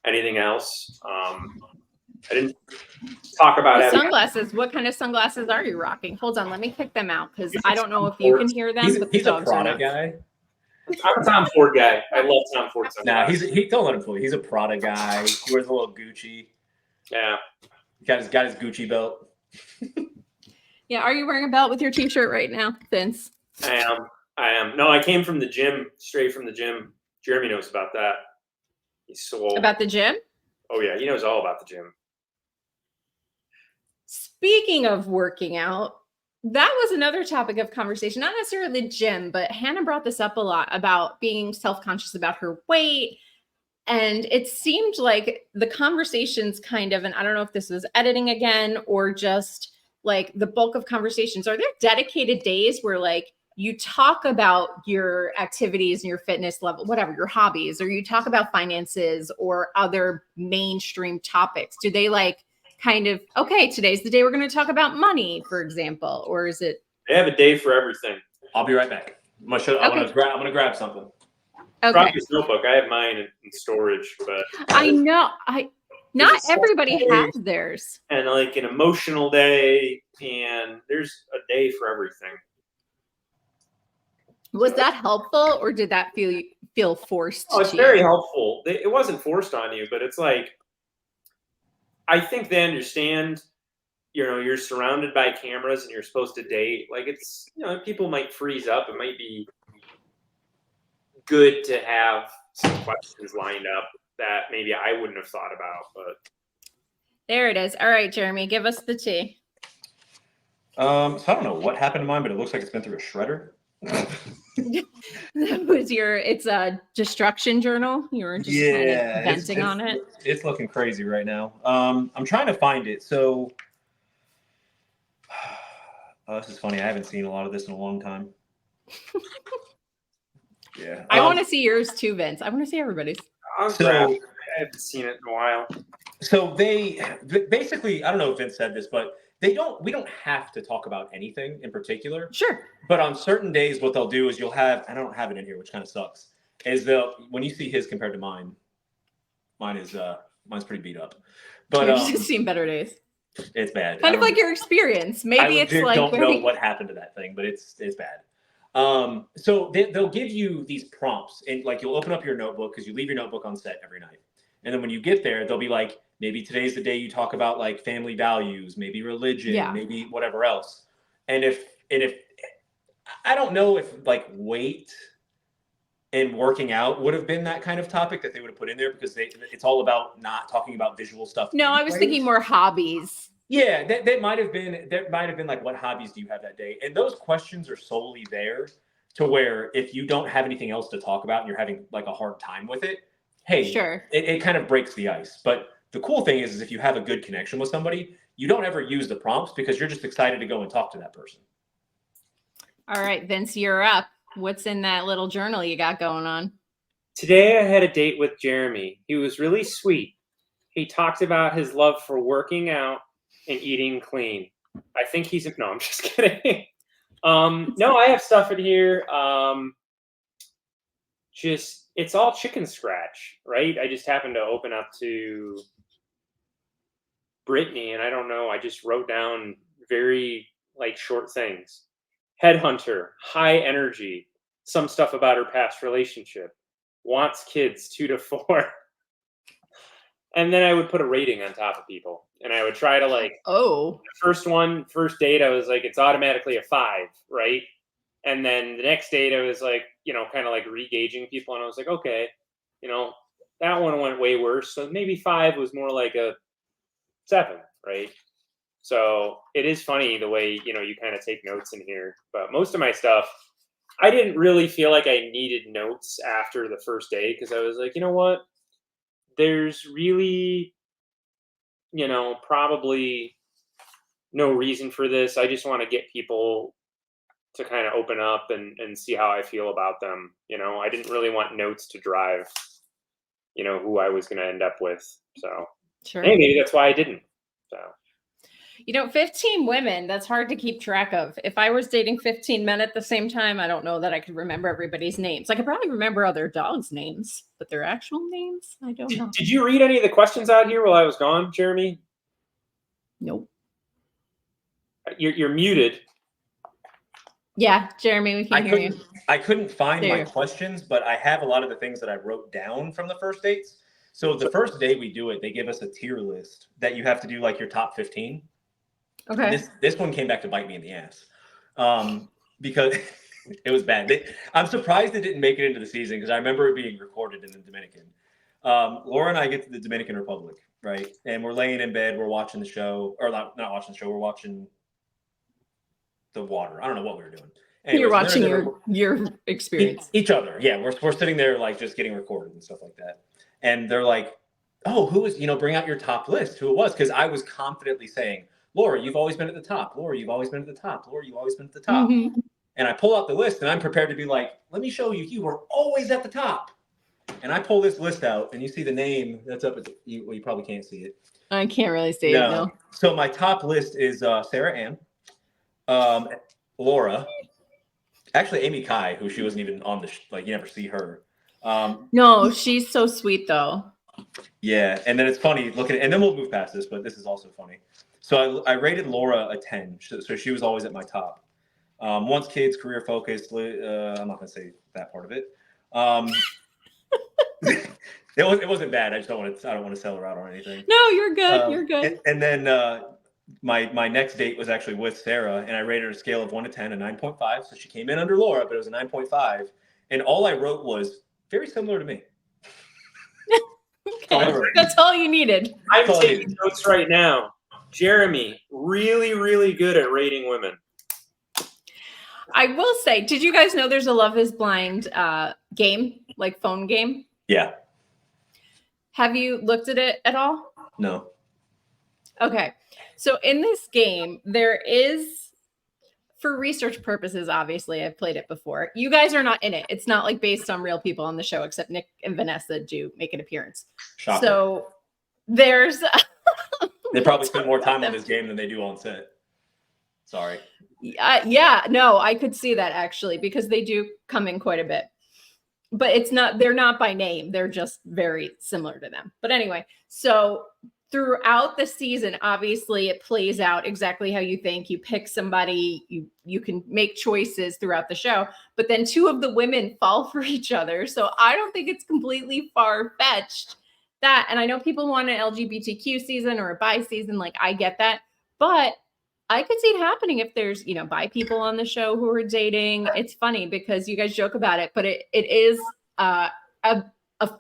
anything else. I didn't talk about sunglasses. What kind of sunglasses are you rocking? Hold on, let me kick them out because I don't know if you can hear them. He's a Prada guy. I'm a Tom Ford guy. I love Tom Ford sunglasses. Nah, don't let him fool you. He's a Prada guy. He wears a little Gucci. Yeah. Got his Gucci belt. Yeah, are you wearing a belt with your t-shirt right now, Vince? I am. No, I came from the gym, straight from the gym. Jeramey knows about that. He's so about the gym? Oh yeah, he knows all about the gym. Speaking of working out, that was another topic of conversation, not necessarily the gym, but Hannah brought this up a lot about being self-conscious about her weight. And it seemed like the conversations kind of, and I don't know if this was editing again or just like the bulk of conversations, are there dedicated days where like you talk about your activities and your fitness level, whatever, your hobbies, or you talk about finances or other mainstream topics? Do they like kind of, okay, today's the day we're going to talk about money, for example, or is it? They have a day for everything. I'll be right back. I'm gonna grab something. Okay. Probably this notebook. I have mine in storage, but I know not everybody has theirs. And like an emotional day, and there's a day for everything. Was that helpful, or did that feel forced? Oh, it's very helpful. It wasn't forced on you, but it's like, I think they understand, you know, you're surrounded by cameras and you're supposed to date. Like, it's, you know, people might freeze up. It might be good to have some questions lined up that maybe I wouldn't have thought about, but. There it is. All right, Jeramey, give us the tea. So I don't know what happened to mine, but it looks like it's been through a shredder. That was it's a destruction journal. You were just kind of venting on it. It's looking crazy right now. I'm trying to find it. So this is funny. I haven't seen a lot of this in a long time. Yeah. I want to see yours too, Vince. I want to see everybody's. I haven't seen it in a while. So they basically, I don't know if Vince said this, but we don't have to talk about anything in particular. Sure. But on certain days, what they'll do is I don't have it in here, which kind of sucks, is when you see his compared to mine, mine's pretty beat up. But you've just seen better days. It's bad. Kind of like your experience. Maybe it's like. I don't know what happened to that thing, but it's bad. So they'll give you these prompts, and like you'll open up your notebook because you leave your notebook on set every night. And then when you get there, they'll be like, maybe today's the day you talk about like family values, maybe religion, maybe whatever else. And if I don't know if like weight and working out would have been that kind of topic that they would have put in there because it's all about not talking about visual stuff. No, I was thinking more hobbies. Yeah, that might have been like, what hobbies do you have that day? And those questions are solely there to where if you don't have anything else to talk about and you're having like a hard time with it, hey, sure, it kind of breaks the ice. But the cool thing is if you have a good connection with somebody, you don't ever use the prompts because you're just excited to go and talk to that person. All right, Vince, you're up. What's in that little journal you got going on? Today I had a date with Jeramey. He was really sweet. He talked about his love for working out and eating clean. I think no, I'm just kidding. No, I have stuff in here. Just it's all chicken scratch, right? I just happened to open up to Brittany, and I don't know. I just wrote down very like short things. Headhunter, high energy, some stuff about her past relationship, wants kids 2 to 4. And then I would put a rating on top of people. And I would try to like, Oh, the first date, I was like, it's automatically a 5, right? And then the next date, I was like, kind of like re-gauging people. And I was like, okay, that one went way worse. So maybe 5 was more like a 7, right? So it is funny the way, you kind of take notes in here. But most of my stuff, I didn't really feel like I needed notes after the first day because I was like, you know what? There's really, probably no reason for this. I just want to get people to kind of open up and see how I feel about them. I didn't really want notes to drive, who I was going to end up with. So sure. maybe that's why I didn't. So. 15 women, that's hard to keep track of. If I was dating 15 men at the same time, I don't know that I could remember everybody's names. I could probably remember other dogs' names, but their actual names, I don't know. Did you read any of the questions out here while I was gone, Jeramey? Nope. You're muted. Yeah, Jeramey, we can hear you. I couldn't find my There. questions, but I have a lot of the things that I wrote down from the first dates. So the first day we do it, they give us a tier list that you have to do like your top 15. Okay. This one came back to bite me in the ass because it was bad. I'm surprised it didn't make it into the season because I remember it being recorded in the Dominican. Laura and I get to the Dominican Republic, right? And we're laying in bed, we're watching the show, or not watching the show, we're watching the water. I don't know what we were doing. Anyways, you're watching your experience. Each other. Yeah, we're sitting there like just getting recorded and stuff like that. And they're like, oh, who was, bring out your top list, who it was. Because I was confidently saying, Laura, you've always been at the top. Laura, you've always been at the top. Laura, you've always been at the top. Mm-hmm. And I pull out the list and I'm prepared to be like, let me show you, you were always at the top. And I pull this list out and you see the name that's up at you probably can't see it. I can't really see it, no. So my top list is Sarah Ann, Laura, actually Amy Kai, who she wasn't even on the, you never see her. No, she's so sweet though. Yeah, and then it's funny looking, and then we'll move past this, but this is also funny. So I rated Laura a 10, so she was always at my top. Wants kids, career focused. I'm not gonna say that part of it. It wasn't bad. I don't want to sell her out or anything. No, you're good. You're good. And then my next date was actually with Sarah, and I rated her a scale of 1 to 10, a 9.5. So she came in under Laura, but it was a 9.5. And all I wrote was very similar to me. Okay, that's all you needed. I'm taking notes right now. Jeramey, really, really good at rating women. I will say, did you guys know there's a Love is Blind game, like phone game? Yeah. Have you looked at it at all? No. Okay. So in this game, there is, for research purposes, obviously, I've played it before. You guys are not in it. It's not like based on real people on the show, except Nick and Vanessa do make an appearance. Shocker. So there's... They probably spend more time on this game than they do on set. Sorry. Yeah, no, I could see that actually, because they do come in quite a bit. But they're not by name. They're just very similar to them. But anyway, so throughout the season, obviously it plays out exactly how you think. You pick somebody, you can make choices throughout the show, but then 2 of the women fall for each other. So I don't think it's completely far-fetched that, and I know people want an LGBTQ season or a bi season, like I get that, but I could see it happening if there's, bi people on the show who are dating. It's funny because you guys joke about it, but it is a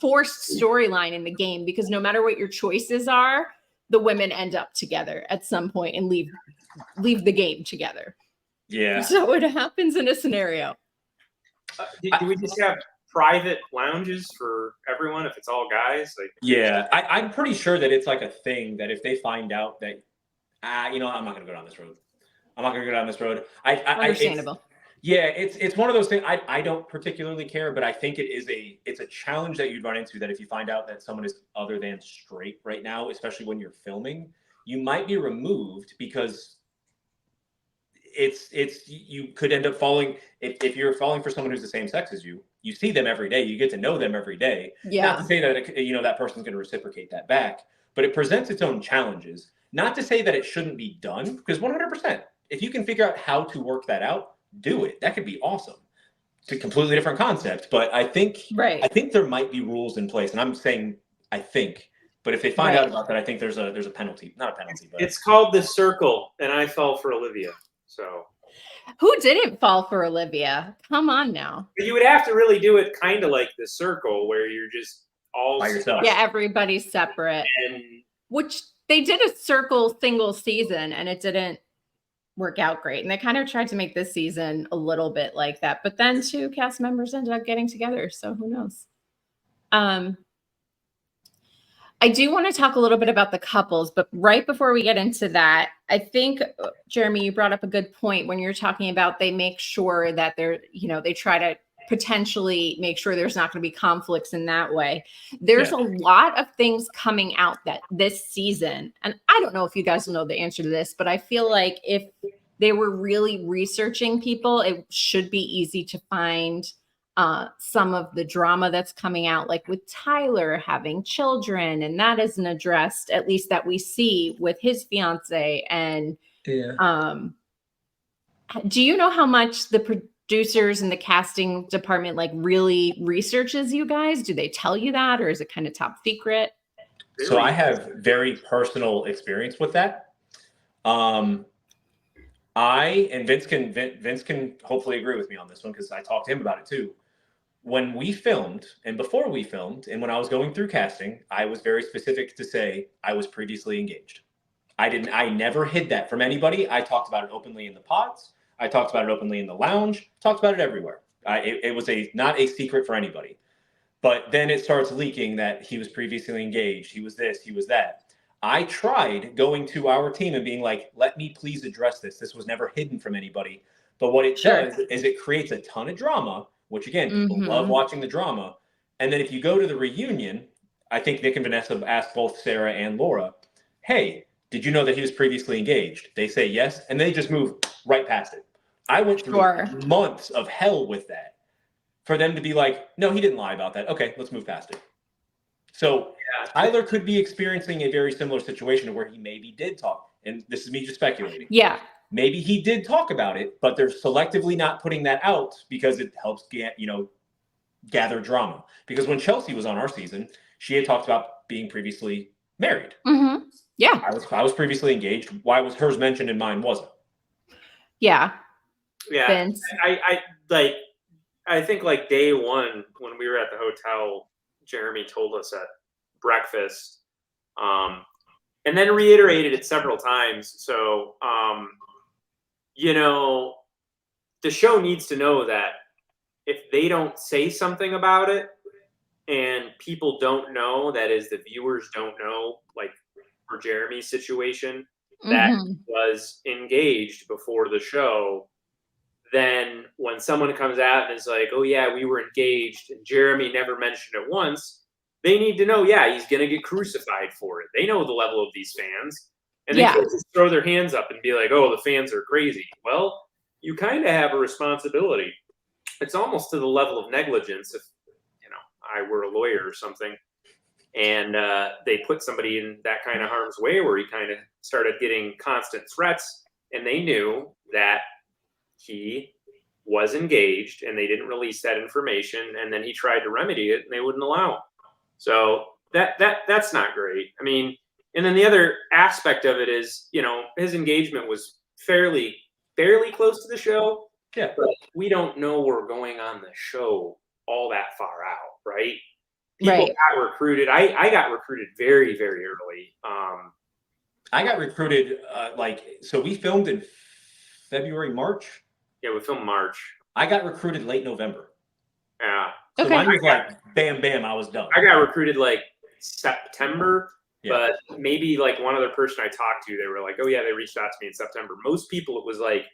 forced storyline in the game because no matter what your choices are, the women end up together at some point and leave the game together. Yeah. So it happens in a scenario. Do we just have private lounges for everyone if it's all guys? Yeah, I'm pretty sure that it's like a thing that if they find out that, I'm not going to go down this road. Understandable. It's one of those things. I don't particularly care, but I think it's a challenge that you'd run into that if you find out that someone is other than straight right now, especially when you're filming, you might be removed because you could end up falling if you're falling for someone who's the same sex as you. You see them every day. You get to know them every day. Yeah. Not to say that that person's going to reciprocate that back, but it presents its own challenges. Not to say that it shouldn't be done, because 100%, if you can figure out how to work that out, do it. That could be awesome. It's a completely different concept, but I think there might be rules in place, and I'm saying I think. But if they find out about that, I think there's a penalty. Not a penalty, but it's called The Circle, and I fell for Olivia. So who didn't fall for Olivia? Come on now. but you would have to really do it kind of like The Circle, where you're just all by yourself. Yeah, everybody's separate. And Which they did a circle single season, and it didn't work out great. And they kind of tried to make this season a little bit like that. But then 2 cast members ended up getting together, so who knows? I do want to talk a little bit about the couples, but right before we get into that, I think, Jeramey, you brought up a good point when you're talking about they make sure that they're, they try to potentially make sure there's not going to be conflicts in that way. There's a lot of things coming out that this season, and I don't know if you guys will know the answer to this, but I feel like if they were really researching people, it should be easy to find some of the drama that's coming out, like with Tyler having children, and that isn't addressed, at least that we see with his fiance. And do you know how much the producers and the casting department like really researches you guys? Do they tell you that, or is it kind of top secret? So I have very personal experience with that. Vince can hopefully agree with me on this one, because I talked to him about it too. When we filmed and before we filmed and when I was going through casting, I was very specific to say I was previously engaged. I never hid that from anybody. I talked about it openly in the pods. I talked about it openly in the lounge, talked about it everywhere. It was not a secret for anybody. But then it starts leaking that he was previously engaged. He was this, he was that. I tried going to our team and being like, let me please address this. This was never hidden from anybody. But what it does is it creates a ton of drama, which again, people love watching the drama. And then if you go to the reunion, I think Nick and Vanessa asked both Sarah and Laura, hey, did you know that he was previously engaged? They say yes, and they just move right past it. I went through months of hell with that for them to be like, no, he didn't lie about that. Okay, let's move past it. So Tyler could be experiencing a very similar situation where he maybe did talk, and this is me just speculating. Yeah. Maybe he did talk about it, but they're selectively not putting that out because it helps gather drama. Because when Chelsea was on our season, she had talked about being previously married. Mm-hmm. Yeah. I was previously engaged. Why was hers mentioned and mine wasn't? Yeah. Yeah. Vince. I think like day one when we were at the hotel, Jeramey told us at breakfast, and then reiterated it several times. So, the show needs to know that if they don't say something about it and people don't know, that is the viewers don't know, like for Jeramey's situation, that was engaged before the show, then when someone comes out and is like, oh yeah, we were engaged and Jeramey never mentioned it once, they need to know, yeah, he's going to get crucified for it. They know the level of these fans. And they can't just throw their hands up and be like, oh, the fans are crazy. Well, you kind of have a responsibility. It's almost to the level of negligence if, I were a lawyer or something, and they put somebody in that kind of harm's way where he kind of started getting constant threats, and they knew that he was engaged and they didn't release that information, and then he tried to remedy it and they wouldn't allow him. So that's not great. I mean, and then the other aspect of it is, his engagement was fairly close to the show. Yeah. But we don't know we're going on the show all that far out, right? People got recruited. I got recruited very, very early. I got recruited so we filmed in February, March. Yeah, we filmed March. I got recruited late November. Yeah. So mine was bam, bam, I was done. I got recruited like September, but maybe like one other person I talked to, they were like, oh yeah, they reached out to me in September. Most people, it was like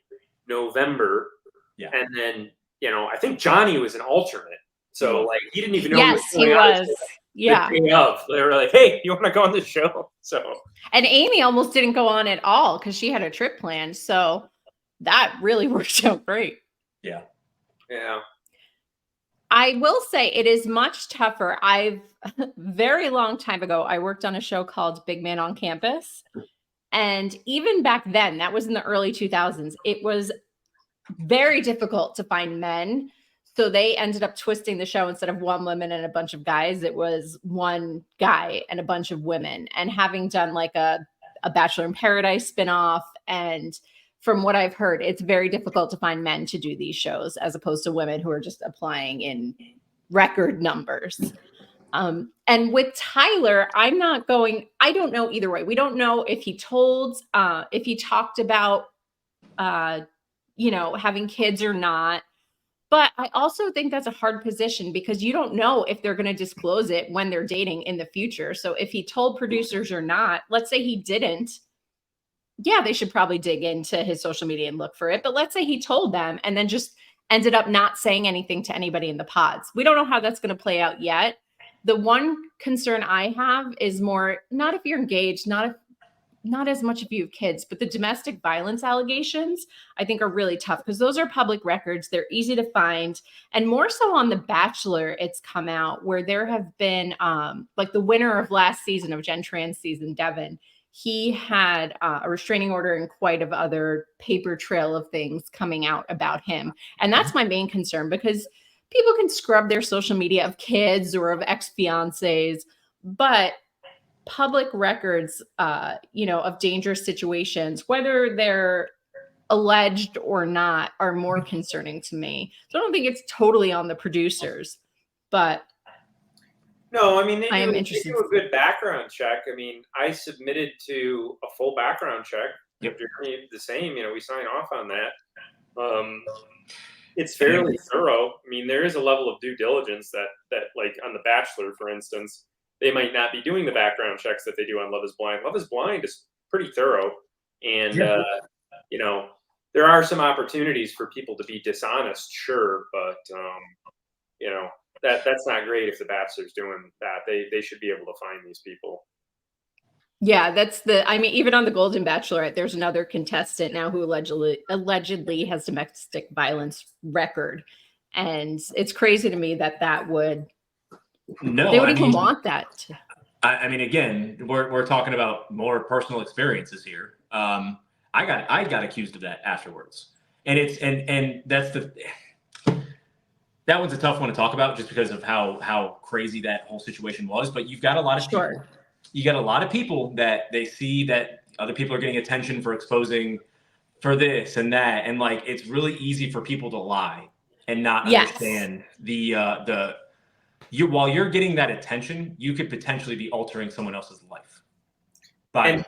November. Yeah. And then, I think Johnny was an alternate. So like he didn't even know. Yes, he was. Yeah. They were like, hey, you want to go on this show? So. And Amy almost didn't go on at all because she had a trip planned. So that really worked out great. Yeah. Yeah. I will say it is much tougher. Very long time ago, I worked on a show called Big Man on Campus. And even back then, that was in the early 2000s, it was very difficult to find men. So they ended up twisting the show. Instead of one woman and a bunch of guys, it was one guy and a bunch of women. And having done like a Bachelor in Paradise spinoff, and from what I've heard, it's very difficult to find men to do these shows as opposed to women who are just applying in record numbers. And with Tyler, I don't know either way. We don't know if he talked about, having kids or not. But I also think that's a hard position because you don't know if they're going to disclose it when they're dating in the future. So if he told producers or not, let's say he didn't, yeah, they should probably dig into his social media and look for it. But let's say he told them and then just ended up not saying anything to anybody in the pods. We don't know how that's going to play out yet. The one concern I have is more, not if you're engaged, not as much if you have kids, but the domestic violence allegations, I think, are really tough because those are public records. They're easy to find. And more so on The Bachelor, it's come out where there have been, like the winner of last season of Gen Trans season, Devin, he had a restraining order and quite of other paper trail of things coming out about him. And that's my main concern because people can scrub their social media of kids or of ex-fiancés, but public records, of dangerous situations, whether they're alleged or not, are more concerning to me. So I don't think it's totally on the producers, but no, I mean, I am they interested. do a good background check. I mean, I submitted to a full background check. Yep. Jeramey, the same, we sign off on that. It's fairly thorough. I mean, there is a level of due diligence that like on The Bachelor, for instance, they might not be doing the background checks that they do on Love is Blind. Love is Blind is pretty thorough. And, there are some opportunities for people to be dishonest, sure. But, that's not great if The Bachelor's doing that. They should be able to find these people. Yeah, even on the Golden Bachelorette, there's another contestant now who allegedly has domestic violence record. And it's crazy to me that would, they would even want that. I mean, again, we're talking about more personal experiences here. I got accused of that afterwards. And that's that one's a tough one to talk about just because of how crazy that whole situation was. But you've got a lot of people. You got a lot of people that they see that other people are getting attention for exposing for this and that. And like, it's really easy for people to lie and not understand while you're getting that attention, you could potentially be altering someone else's life by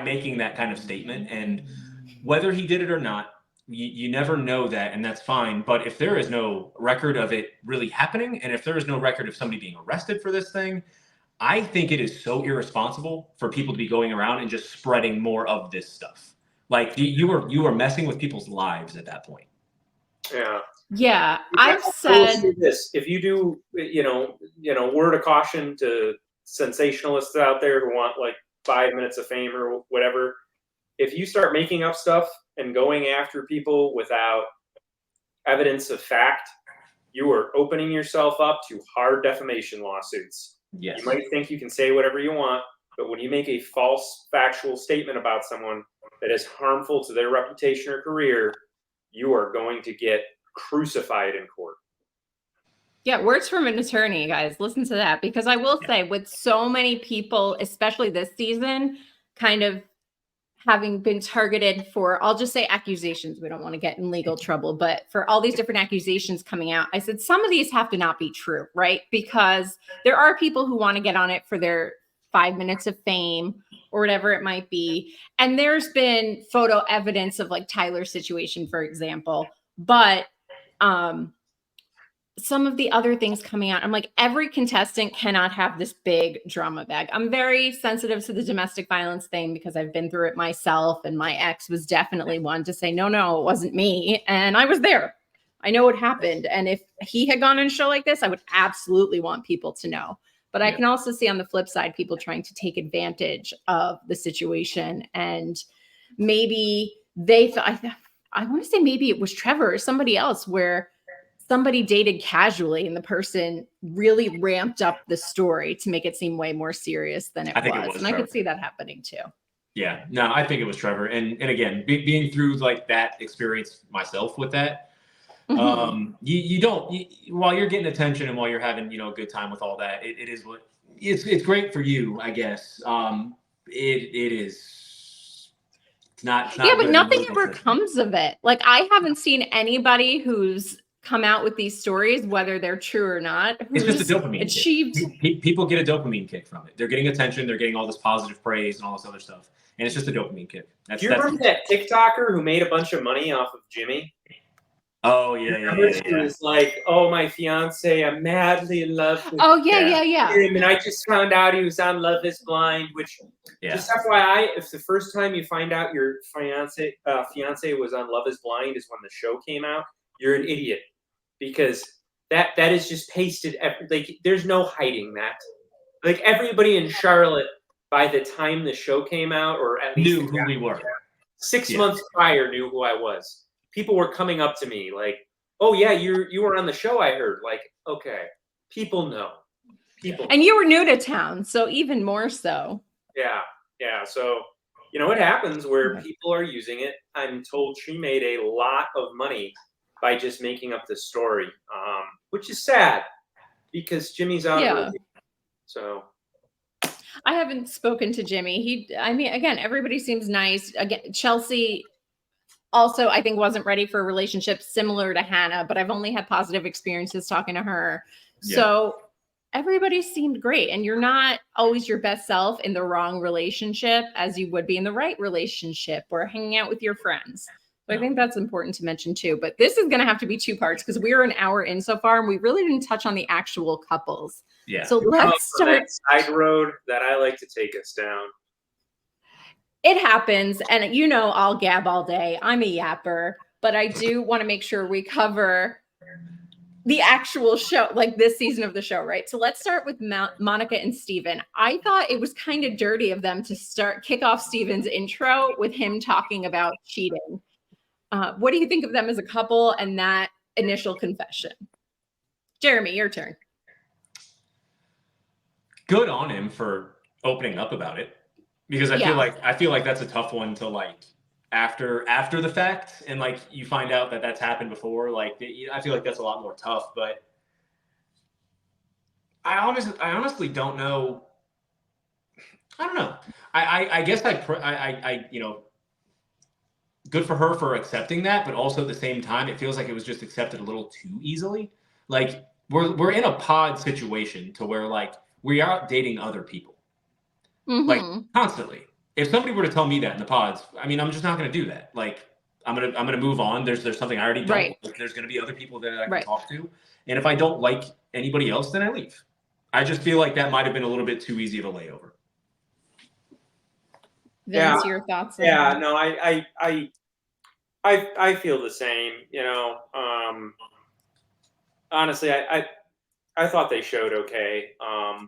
making that kind of statement. And whether he did it or not, you never know that, and that's fine. But if there is no record of it really happening, and if there is no record of somebody being arrested for this thing, I think it is so irresponsible for people to be going around and just spreading more of this stuff. Like you are messing with people's lives at that point. Yeah. Yeah, I've said this. If you do, word of caution to sensationalists out there who want like 5 minutes of fame or whatever. If you start making up stuff and going after people without evidence of fact, you are opening yourself up to hard defamation lawsuits. Yes. You might think you can say whatever you want, but when you make a false factual statement about someone that is harmful to their reputation or career, you are going to get crucified in court. Yeah, words from an attorney, guys. Listen to that. Because I will say, with so many people, especially this season, kind of having been targeted for, I'll just say accusations. We don't want to get in legal trouble, but for all these different accusations coming out, I said some of these have to not be true, right? Because there are people who want to get on it for their 5 minutes of fame or whatever it might be. And there's been photo evidence of like Tyler's situation, for example. But some of the other things coming out, I'm like, every contestant cannot have this big drama bag. I'm very sensitive to the domestic violence thing because I've been through it myself. And my ex was definitely one to say, no, it wasn't me. And I was there. I know what happened. And if he had gone on a show like this, I would absolutely want people to know. But I can also see on the flip side, people trying to take advantage of the situation. And maybe they thought, I want to say maybe it was Trevor or somebody else, where somebody dated casually and the person really ramped up the story to make it seem way more serious than it I think it was. was And I Trevor. could see that happening too. Yeah, no, I think it was Trevor. And again, being through like that experience myself with that, you don't, while you're getting attention and while you're having, a good time with all that, it is what it's great for you, I guess. It is. It's not Yeah, but good in nothing the ever sense. comes of it. Like, I haven't seen anybody who's come out with these stories, whether they're true or not, It's who's just a dopamine achieved. kick. People get a dopamine kick from it. They're getting attention. They're getting all this positive praise and all this other stuff. And it's just a dopamine kick. Do you remember that TikToker who made a bunch of money off of Jimmy? Oh, yeah. She was like, oh, my fiance, I'm madly in love with Yeah. him. And I just found out he was on Love is Blind, which, just FYI, if the first time you find out your fiance was on Love is Blind is when the show came out, you're an idiot. Because that is just pasted. Like, there's no hiding that. Like, everybody in Charlotte, by the time the show came out, or at least knew who we were. 6 months prior, knew who I was. People were coming up to me like, "Oh yeah, you were on the show. I heard." Like, okay, people know. And you were new to town, so even more so. Yeah. So it happens where people are using it. I'm told she made a lot of money by just making up this story, which is sad because Jimmy's out of the movie. So I haven't spoken to Jimmy. Again, everybody seems nice. Again, Chelsea also, I think, wasn't ready for a relationship similar to Hannah, but I've only had positive experiences talking to her. Yeah. So everybody seemed great. And you're not always your best self in the wrong relationship as you would be in the right relationship or hanging out with your friends. So I think that's important to mention too. But this is going to have to be 2 parts because we are an hour in so far and we really didn't touch on the actual couples. Yeah. So let's start. That side road that I like to take us down. It happens. And I'll gab all day. I'm a yapper, but I do want to make sure we cover the actual show, like this season of the show, right? So let's start with Monica and Steven. I thought it was kind of dirty of them to kick off Steven's intro with him talking about cheating. What do you think of them as a couple and that initial confession? Jeramey, your turn. Good on him for opening up about it. Because I feel like that's a tough one to like after the fact, and like you find out that that's happened before. Like I feel like that's a lot more tough. But I honestly don't know. I don't know. I guess I good for her for accepting that, but also at the same time, it feels like it was just accepted a little too easily. Like we're in a pod situation to where like we are dating other people. Like constantly. If somebody were to tell me that in the pods, I'm just not going to do that. Like I'm gonna move on. There's something I already don't. Right. Like, there's going to be other people that I can talk to, and if I don't like anybody else, then I leave. I just feel like that might have been a little bit too easy of a layover. Vince, your thoughts? Yeah, no, I feel the same. Honestly, I thought they showed okay,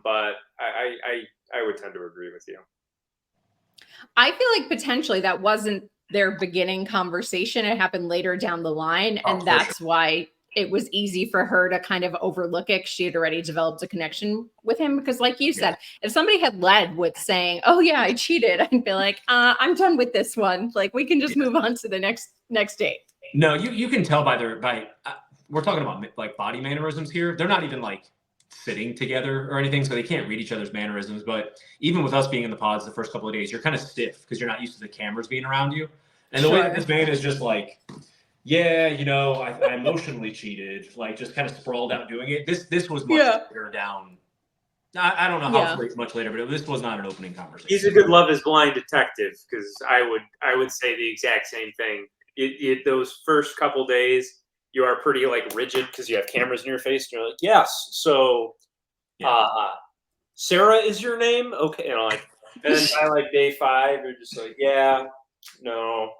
but I would tend to agree with you. I feel like potentially that wasn't their beginning conversation. It happened later down the line. And that's why it was easy for her to kind of overlook it. She had already developed a connection with him. Because like you said, if somebody had led with saying, oh yeah, I cheated, I'd be like, I'm done with this one. Like we can just move on to the next date. No, you can tell we're talking about like body mannerisms here. They're not even like sitting together or anything, so they can't read each other's mannerisms. But even with us being in the pods the first couple of days, you're kind of stiff because you're not used to the cameras being around you. And the way that this man is just like, yeah, I emotionally cheated, like just kind of sprawled out doing it. This was much later down. I don't know how much later, but this was not an opening conversation. He's a good Love is Blind detective because I would say the exact same thing. Those first couple days, you are pretty like rigid because you have cameras in your face. And you're like, yes. So, Sarah is your name? Okay. And then by like day 5, you're just like, yeah, no.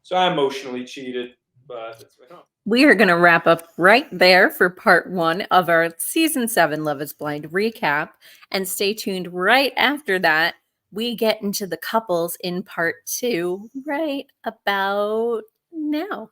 So I emotionally cheated, but it's We are going to wrap up right there for part 1 of our season 7 Love is Blind recap. And stay tuned right after that. We get into the couples in part 2 right about now.